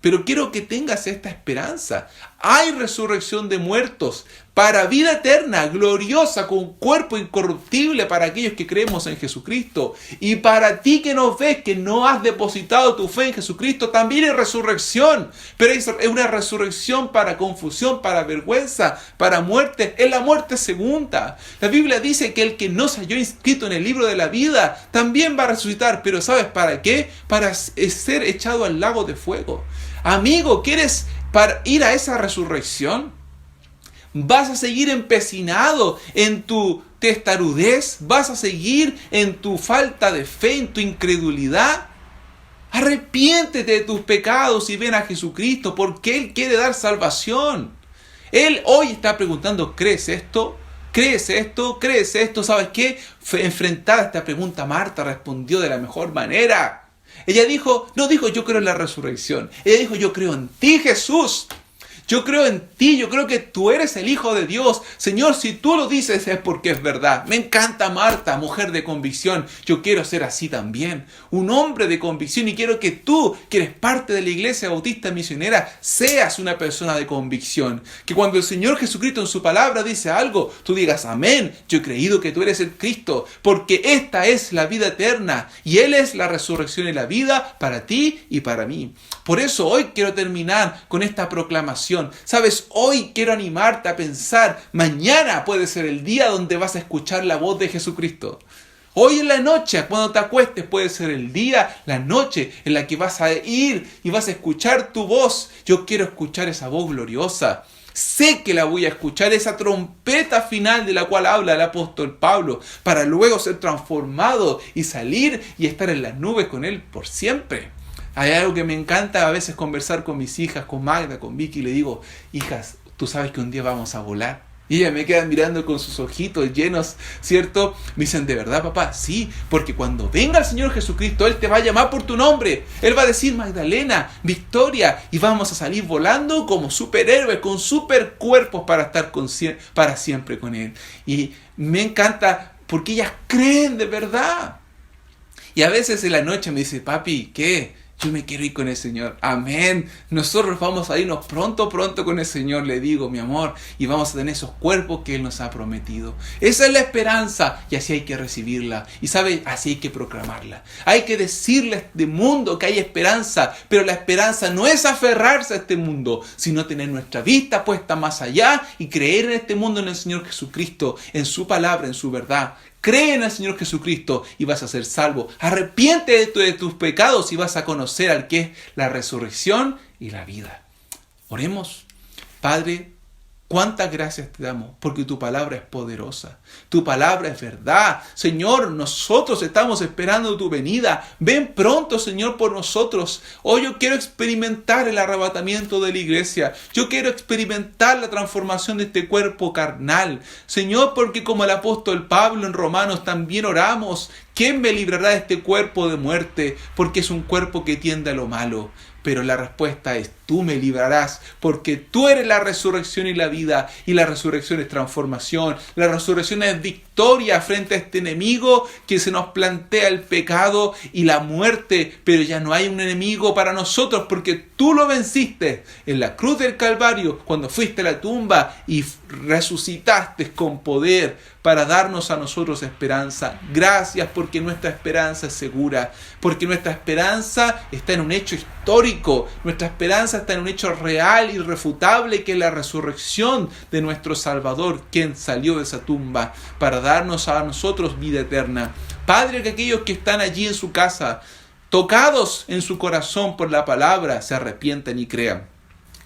Pero quiero que tengas esta esperanza. Hay resurrección de muertos para vida eterna, gloriosa, con cuerpo incorruptible para aquellos que creemos en Jesucristo. Y para ti que nos ves, que no has depositado tu fe en Jesucristo, también hay resurrección. Pero es una resurrección para confusión, para vergüenza, para muerte. Es la muerte segunda. La Biblia dice que el que no se halló inscrito en el libro de la vida también va a resucitar. Pero ¿sabes para qué? Para ser echado al lago de fuego. Amigo, ¿quieres ir a esa resurrección? ¿Vas a seguir empecinado en tu testarudez? ¿Vas a seguir en tu falta de fe, en tu incredulidad? Arrepiéntete de tus pecados y ven a Jesucristo, porque Él quiere dar salvación. Él hoy está preguntando, ¿crees esto? ¿Crees esto? ¿Crees esto? ¿Sabes qué? Enfrentada a esta pregunta, Marta respondió de la mejor manera. Ella no dijo yo creo en la resurrección. Ella dijo yo creo en ti, Jesús. Yo creo en ti, yo creo que tú eres el Hijo de Dios. Señor, si tú lo dices es porque es verdad. Me encanta Marta, mujer de convicción. Yo quiero ser así también. Un hombre de convicción, y quiero que tú, que eres parte de la Iglesia Bautista Misionera, seas una persona de convicción. Que cuando el Señor Jesucristo en su palabra dice algo, tú digas amén. Yo he creído que tú eres el Cristo, porque esta es la vida eterna y Él es la resurrección y la vida para ti y para mí. Por eso hoy quiero terminar con esta proclamación. Sabes, hoy quiero animarte a pensar, mañana puede ser el día donde vas a escuchar la voz de Jesucristo. Hoy en la noche, cuando te acuestes, puede ser el día, la noche en la que vas a ir y vas a escuchar tu voz. Yo quiero escuchar esa voz gloriosa. Sé que la voy a escuchar, esa trompeta final de la cual habla el apóstol Pablo, para luego ser transformado y salir y estar en las nubes con Él por siempre. Hay algo que me encanta a veces conversar con mis hijas, con Magda, con Vicky, y le digo, hijas, tú sabes que un día vamos a volar. Y ellas me quedan mirando con sus ojitos llenos, ¿cierto? Me dicen, ¿de verdad, papá? Sí, porque cuando venga el Señor Jesucristo, Él te va a llamar por tu nombre. Él va a decir, Magdalena, Victoria, y vamos a salir volando como superhéroes, con supercuerpos para estar para siempre con Él. Y me encanta porque ellas creen de verdad. Y a veces en la noche me dice, papi, ¿qué? Yo me quiero ir con el Señor. Amén. Nosotros vamos a irnos pronto con el Señor, le digo, mi amor. Y vamos a tener esos cuerpos que Él nos ha prometido. Esa es la esperanza. Y así hay que recibirla. Y sabe, así hay que proclamarla. Hay que decirle a este mundo que hay esperanza. Pero la esperanza no es aferrarse a este mundo, sino tener nuestra vista puesta más allá y creer en este mundo, en el Señor Jesucristo, en su palabra, en su verdad. Cree en el Señor Jesucristo y vas a ser salvo. Arrepiéntete de tus pecados y vas a conocer al que es la resurrección y la vida. Oremos. Padre, cuántas gracias te damos porque tu palabra es poderosa. Tu palabra es verdad. Señor, nosotros estamos esperando tu venida. Ven pronto, Señor, por nosotros. Hoy yo quiero experimentar el arrebatamiento de la iglesia. Yo quiero experimentar la transformación de este cuerpo carnal. Señor, porque como el apóstol Pablo en Romanos también oramos, ¿quién me librará de este cuerpo de muerte? Porque es un cuerpo que tiende a lo malo. Pero la respuesta es, tú me librarás, porque tú eres la resurrección y la vida, y la resurrección es transformación, la resurrección es victoria frente a este enemigo que se nos plantea el pecado y la muerte, pero ya no hay un enemigo para nosotros, porque tú lo venciste en la cruz del Calvario, cuando fuiste a la tumba y resucitaste con poder para darnos a nosotros esperanza. Gracias porque nuestra esperanza es segura, porque nuestra esperanza está en un hecho histórico, nuestra esperanza está en un hecho real, irrefutable, que es la resurrección de nuestro Salvador, quien salió de esa tumba para darnos a nosotros vida eterna. Padre, que aquellos que están allí en su casa, tocados en su corazón por la palabra, se arrepientan y crean.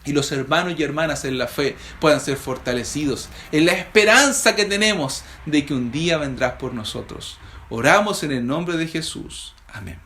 Y los hermanos y hermanas en la fe puedan ser fortalecidos en la esperanza que tenemos de que un día vendrás por nosotros. Oramos en el nombre de Jesús. Amén.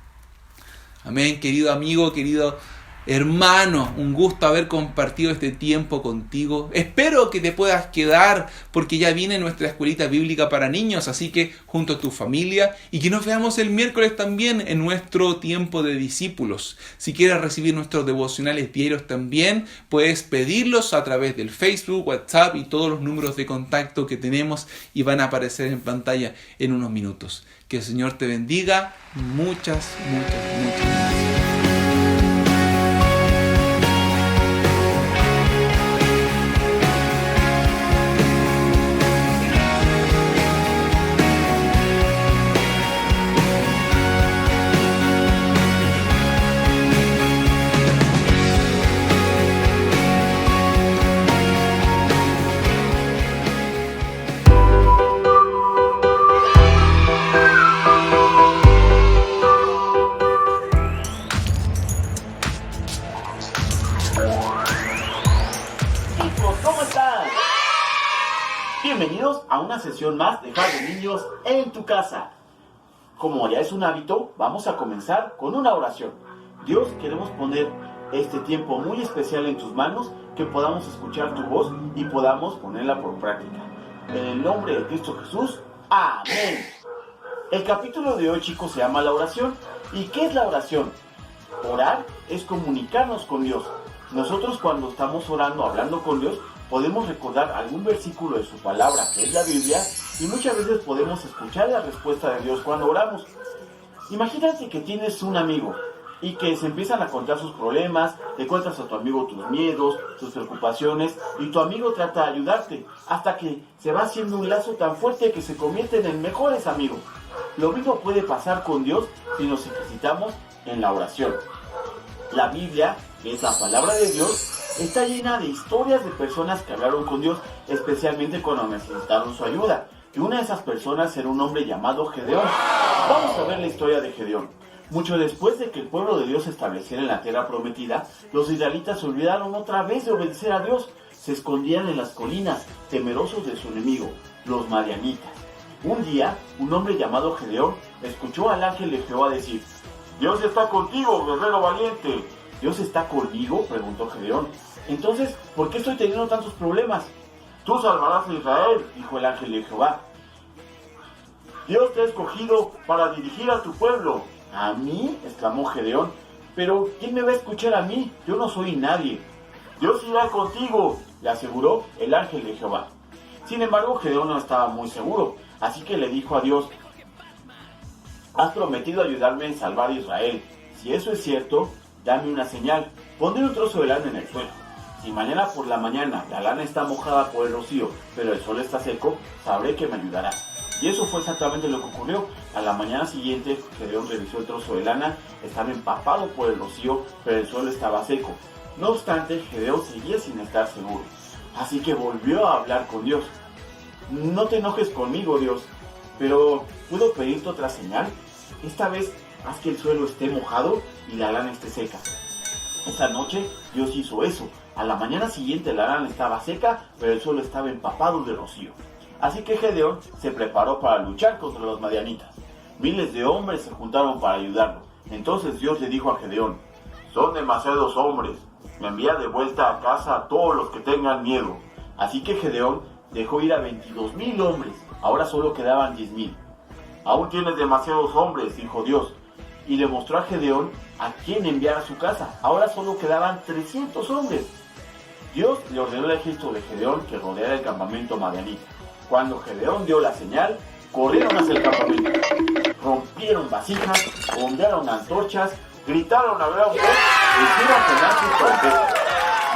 Amén, querido amigo, querido hermano, un gusto haber compartido este tiempo contigo. Espero que te puedas quedar porque ya viene nuestra escuelita bíblica para niños, así que junto a tu familia, y que nos veamos el miércoles también en nuestro tiempo de discípulos. Si quieres recibir nuestros devocionales diarios también, puedes pedirlos a través del Facebook, WhatsApp y todos los números de contacto que tenemos y van a aparecer en pantalla en unos minutos. Que el Señor te bendiga. Muchas gracias. ¿Qué bienvenidos a una sesión más de Jardín de Niños en tu casa. Como ya es un hábito, vamos a comenzar con una oración. Dios, queremos poner este tiempo muy especial en tus manos, que podamos escuchar tu voz y podamos ponerla por práctica. En el nombre de Cristo Jesús, amén. El capítulo de hoy, chicos, se llama la oración. ¿Y qué es la oración? Orar es comunicarnos con Dios. Nosotros cuando estamos orando, hablando con Dios, podemos recordar algún versículo de su palabra, que es la Biblia, y muchas veces podemos escuchar la respuesta de Dios cuando oramos. Imagínate que tienes un amigo y que se empiezan a contar sus problemas, le cuentas a tu amigo tus miedos, tus preocupaciones, y tu amigo trata de ayudarte, hasta que se va haciendo un lazo tan fuerte que se convierten en mejores amigos. Lo mismo puede pasar con Dios si nos ejercitamos en la oración. La Biblia, que es la palabra de Dios, está llena de historias de personas que hablaron con Dios, especialmente cuando necesitaron su ayuda. Y una de esas personas era un hombre llamado Gedeón. Vamos a ver la historia de Gedeón. Mucho después de que el pueblo de Dios se estableciera en la tierra prometida, los israelitas se olvidaron otra vez de obedecer a Dios. Se escondían en las colinas, temerosos de su enemigo, los madianitas. Un día, un hombre llamado Gedeón escuchó al ángel de Jehová decir: «Dios está contigo, guerrero valiente». «¿Dios está conmigo?», preguntó Gedeón. «Entonces, ¿por qué estoy teniendo tantos problemas?». «Tú salvarás a Israel», dijo el ángel de Jehová. «Dios te ha escogido para dirigir a tu pueblo». «¿A mí?», exclamó Gedeón. «Pero, ¿quién me va a escuchar a mí? Yo no soy nadie». «Dios irá contigo», le aseguró el ángel de Jehová. Sin embargo, Gedeón no estaba muy seguro, así que le dijo a Dios: «Has prometido ayudarme en salvar a Israel. Si eso es cierto, dame una señal. Pondré un trozo de lana en el suelo. Si mañana por la mañana la lana está mojada por el rocío, pero el suelo está seco, sabré que me ayudarás». Y eso fue exactamente lo que ocurrió. A la mañana siguiente, Gedeón revisó el trozo de lana, estaba empapado por el rocío, pero el suelo estaba seco. No obstante, Gedeón seguía sin estar seguro. Así que volvió a hablar con Dios. «No te enojes conmigo, Dios, pero ¿puedo pedirte otra señal? Esta vez haz que el suelo esté mojado y la lana esté seca». Esa noche Dios hizo eso. A la mañana siguiente la lana estaba seca, pero el suelo estaba empapado de rocío. Así que Gedeón se preparó para luchar contra los madianitas. Miles de hombres se juntaron para ayudarlo. Entonces Dios le dijo a Gedeón: «Son demasiados hombres. Me envía de vuelta a casa a todos los que tengan miedo». Así que Gedeón dejó ir a 22,000 hombres. Ahora solo quedaban 10,000. «Aún tienes demasiados hombres», dijo Dios, y le mostró a Gedeón a quién enviar a su casa. Ahora solo quedaban 300 hombres. Dios le ordenó al ejército de Gedeón que rodeara el campamento madianita. Cuando Gedeón dio la señal, corrieron hacia el campamento. Rompieron vasijas, ondearon antorchas, gritaron a gran voz, hicieron sonar sus trompetas.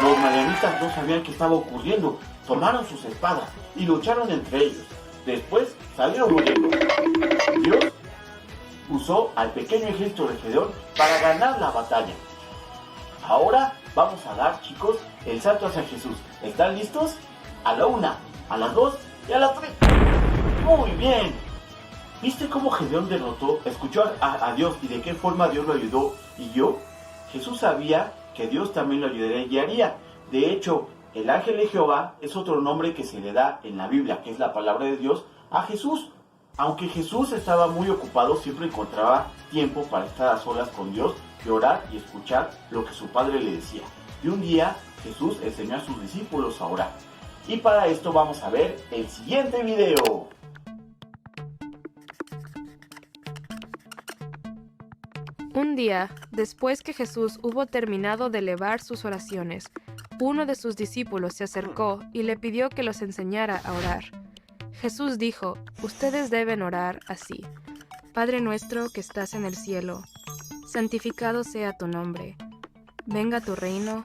Los madianitas no sabían qué estaba ocurriendo. Tomaron sus espadas y lucharon entre ellos. Después salieron huyendo. Dios usó al pequeño ejército de Gedeón para ganar la batalla. Ahora vamos a dar, chicos, el salto hacia Jesús. ¿Están listos? A la 1, a las 2 y a las 3. Muy bien. ¿Viste cómo Gedeón escuchó a Dios y de qué forma Dios lo ayudó y guió? Jesús sabía que Dios también lo ayudaría y guiaría. De hecho, el ángel de Jehová es otro nombre que se le da en la Biblia, que es la palabra de Dios, a Jesús. Aunque Jesús estaba muy ocupado, siempre encontraba tiempo para estar a solas con Dios, y orar y escuchar lo que su padre le decía. Y un día Jesús enseñó a sus discípulos a orar. Y para esto vamos a ver el siguiente video. Un día, después que Jesús hubo terminado de elevar sus oraciones, uno de sus discípulos se acercó y le pidió que los enseñara a orar. Jesús dijo: «Ustedes deben orar así: Padre nuestro que estás en el cielo, santificado sea tu nombre. Venga tu reino,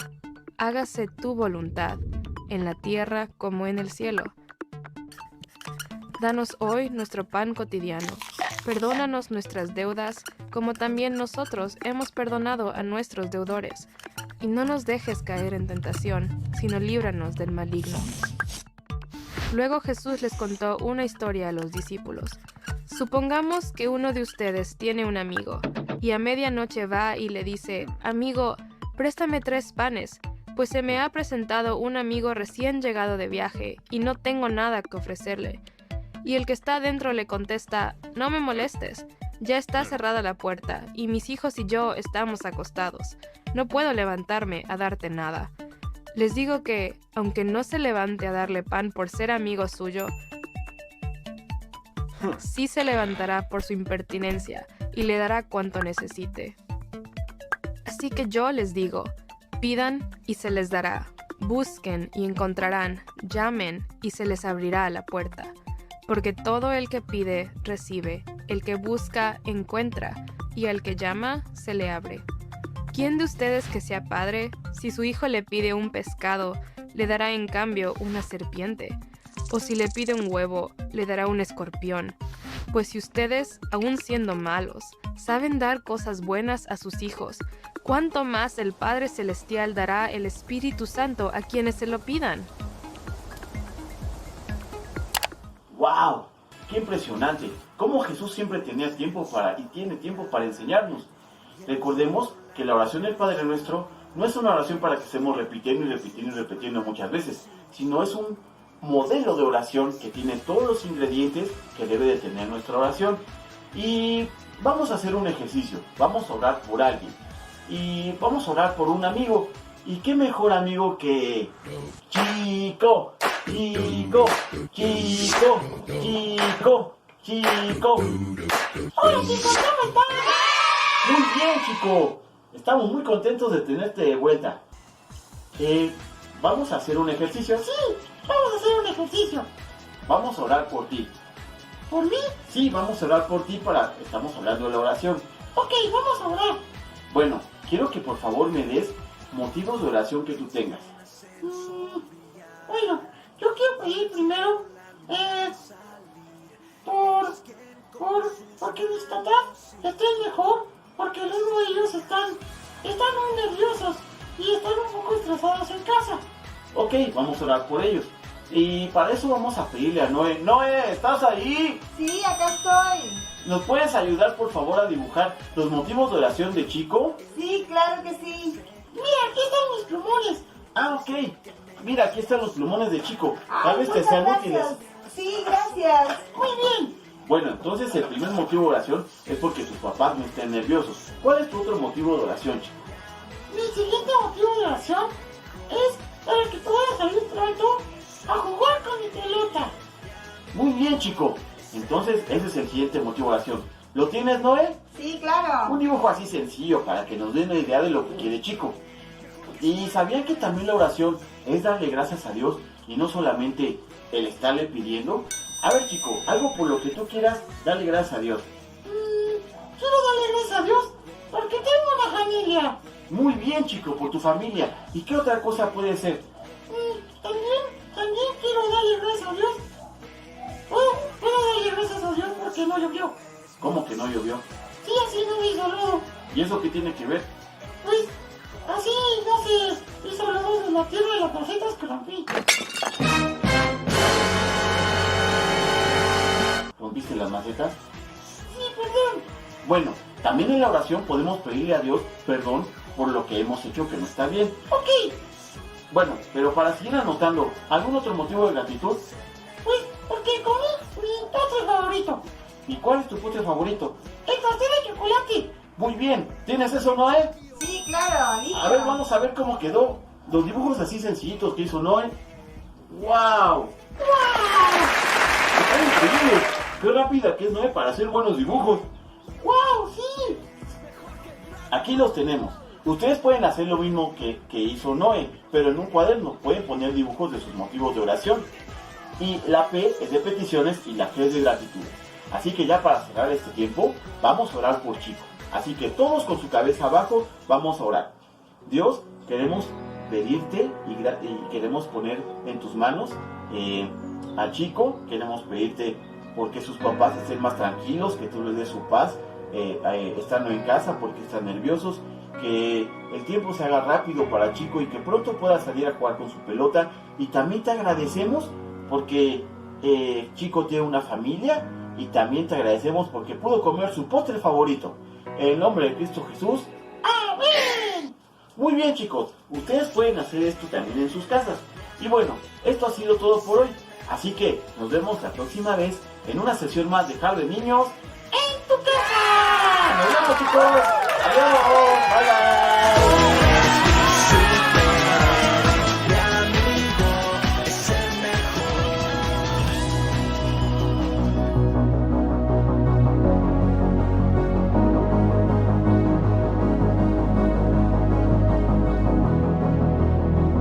hágase tu voluntad, en la tierra como en el cielo. Danos hoy nuestro pan cotidiano. Perdónanos nuestras deudas, como también nosotros hemos perdonado a nuestros deudores. Y no nos dejes caer en tentación, sino líbranos del maligno». Luego Jesús les contó una historia a los discípulos. Supongamos que uno de ustedes tiene un amigo, y a medianoche va y le dice: «Amigo, préstame 3 panes, pues se me ha presentado un amigo recién llegado de viaje y no tengo nada que ofrecerle. Y el que está adentro le contesta, no me molestes, ya está cerrada la puerta y mis hijos y yo estamos acostados. No puedo levantarme a darte nada. Les digo que, aunque no se levante a darle pan por ser amigo suyo, sí se levantará por su impertinencia y le dará cuanto necesite. Así que yo les digo, pidan y se les dará, busquen y encontrarán, llamen y se les abrirá la puerta. Porque todo el que pide, recibe, el que busca, encuentra, y al que llama, se le abre. ¿Quién de ustedes que sea padre, si su hijo le pide un pescado, le dará en cambio una serpiente? O si le pide un huevo, le dará un escorpión. Pues si ustedes, aun siendo malos, saben dar cosas buenas a sus hijos, ¿cuánto más el Padre Celestial dará el Espíritu Santo a quienes se lo pidan? ¡Wow! ¡Qué impresionante! Cómo Jesús siempre tenía tiempo y tiene tiempo para enseñarnos. Recordemos que la oración del Padre Nuestro no es una oración para que estemos repitiendo muchas veces, sino es un modelo de oración que tiene todos los ingredientes que debe de tener nuestra oración. Y vamos a hacer un ejercicio, vamos a orar por alguien y vamos a orar por un amigo. ¿Y qué mejor amigo que Chico? Chico, Chico, Chico, Chico. Hola chicos, ¿cómo están? Muy bien, Chico. Estamos muy contentos de tenerte de vuelta. Vamos a hacer un ejercicio. Sí, vamos a hacer un ejercicio. Vamos a orar por ti. ¿Por mí? Sí, vamos a orar por ti estamos hablando de la oración. Ok, vamos a orar. Bueno, quiero que por favor me des motivos de oración que tú tengas. Bueno, yo quiero pedir primero porque mis papás estén mejor, porque los de ellos están muy nerviosos y están un poco estresados en casa. Ok, vamos a orar por ellos. Y para eso vamos a pedirle a Noé. Noé, ¿estás ahí? Sí, acá estoy. ¿Nos puedes ayudar por favor a dibujar los motivos de oración de Chico? Sí, claro que sí. Mira, aquí están mis plumones. Ah, ok. Mira, aquí están los plumones de Chico. Tal Ay, vez te muchas sean gracias. útiles. Sí, gracias. Muy bien. Bueno, entonces el primer motivo de oración es porque tus papás no estén nerviosos. ¿Cuál es tu otro motivo de oración, Chico? Mi siguiente motivo de oración es para que pueda salir pronto a jugar con mi pelota. Muy bien, Chico. Entonces ese es el siguiente motivo de oración. ¿Lo tienes, Noé? Sí, claro. Un dibujo así sencillo para que nos den una idea de lo que quiere Chico. ¿Y sabían que también la oración es darle gracias a Dios y no solamente el estarle pidiendo? A ver, Chico, algo por lo que tú quieras darle gracias a Dios. Quiero darle gracias a Dios porque tengo una familia. Muy bien, Chico, por tu familia. ¿Y qué otra cosa puede ser? También quiero darle gracias a Dios. Puedo darle gracias a Dios porque no llovió. ¿Cómo que no llovió? Sí, así no me hizo lodo. ¿Y eso qué tiene que ver? Pues, así no se hizo lodo de la tierra y las macetas que rompí. ¿Rompiste las macetas? Sí, perdón. Bueno, también en la oración podemos pedirle a Dios perdón por lo que hemos hecho que no está bien. Ok, Bueno, pero para seguir anotando, ¿algún otro motivo de gratitud? pues porque comí mi postre favorito. ¿Y cuál es tu postre favorito? El pastel de chocolate. Muy bien, ¿tienes eso, Noé? Sí, claro, listo. A ver, vamos a ver cómo quedó. Los dibujos así sencillitos que hizo Noé. ¡Wow! ¡Están increíbles! ¡Qué rápida que es Noé para hacer buenos dibujos! ¡Wow! Sí. Aquí los tenemos. Ustedes pueden hacer lo mismo que hizo Noé, pero en un cuaderno pueden poner dibujos de sus motivos de oración. Y la P es de peticiones y la G es de gratitud. Así que ya para cerrar este tiempo, vamos a orar por Chico. Así que todos con su cabeza abajo, vamos a orar. Dios, queremos pedirte y queremos poner en tus manos a Chico. Queremos pedirte porque sus papás estén más tranquilos, que tú les des su paz, estando en casa porque están nerviosos. Que el tiempo se haga rápido para Chico y que pronto pueda salir a jugar con su pelota. Y también te agradecemos porque Chico tiene una familia y también te agradecemos porque pudo comer su postre favorito. En el nombre de Cristo Jesús. ¡Amén! Muy bien, chicos, ustedes pueden hacer esto también en sus casas. Y bueno, esto ha sido todo por hoy. Así que nos vemos la próxima vez en una sesión más de Halloween Niños en tu casa. Nos vemos, chicos. Adiós. Bye, bye.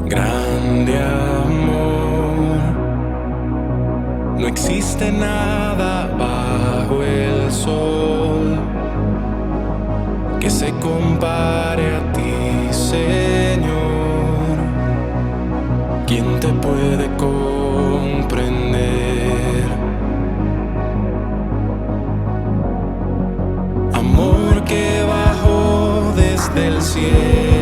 Grande amor, no existe nada bajo el sol que se compare a ti, Señor. ¿Quién te puede comprender? Amor que bajó desde el cielo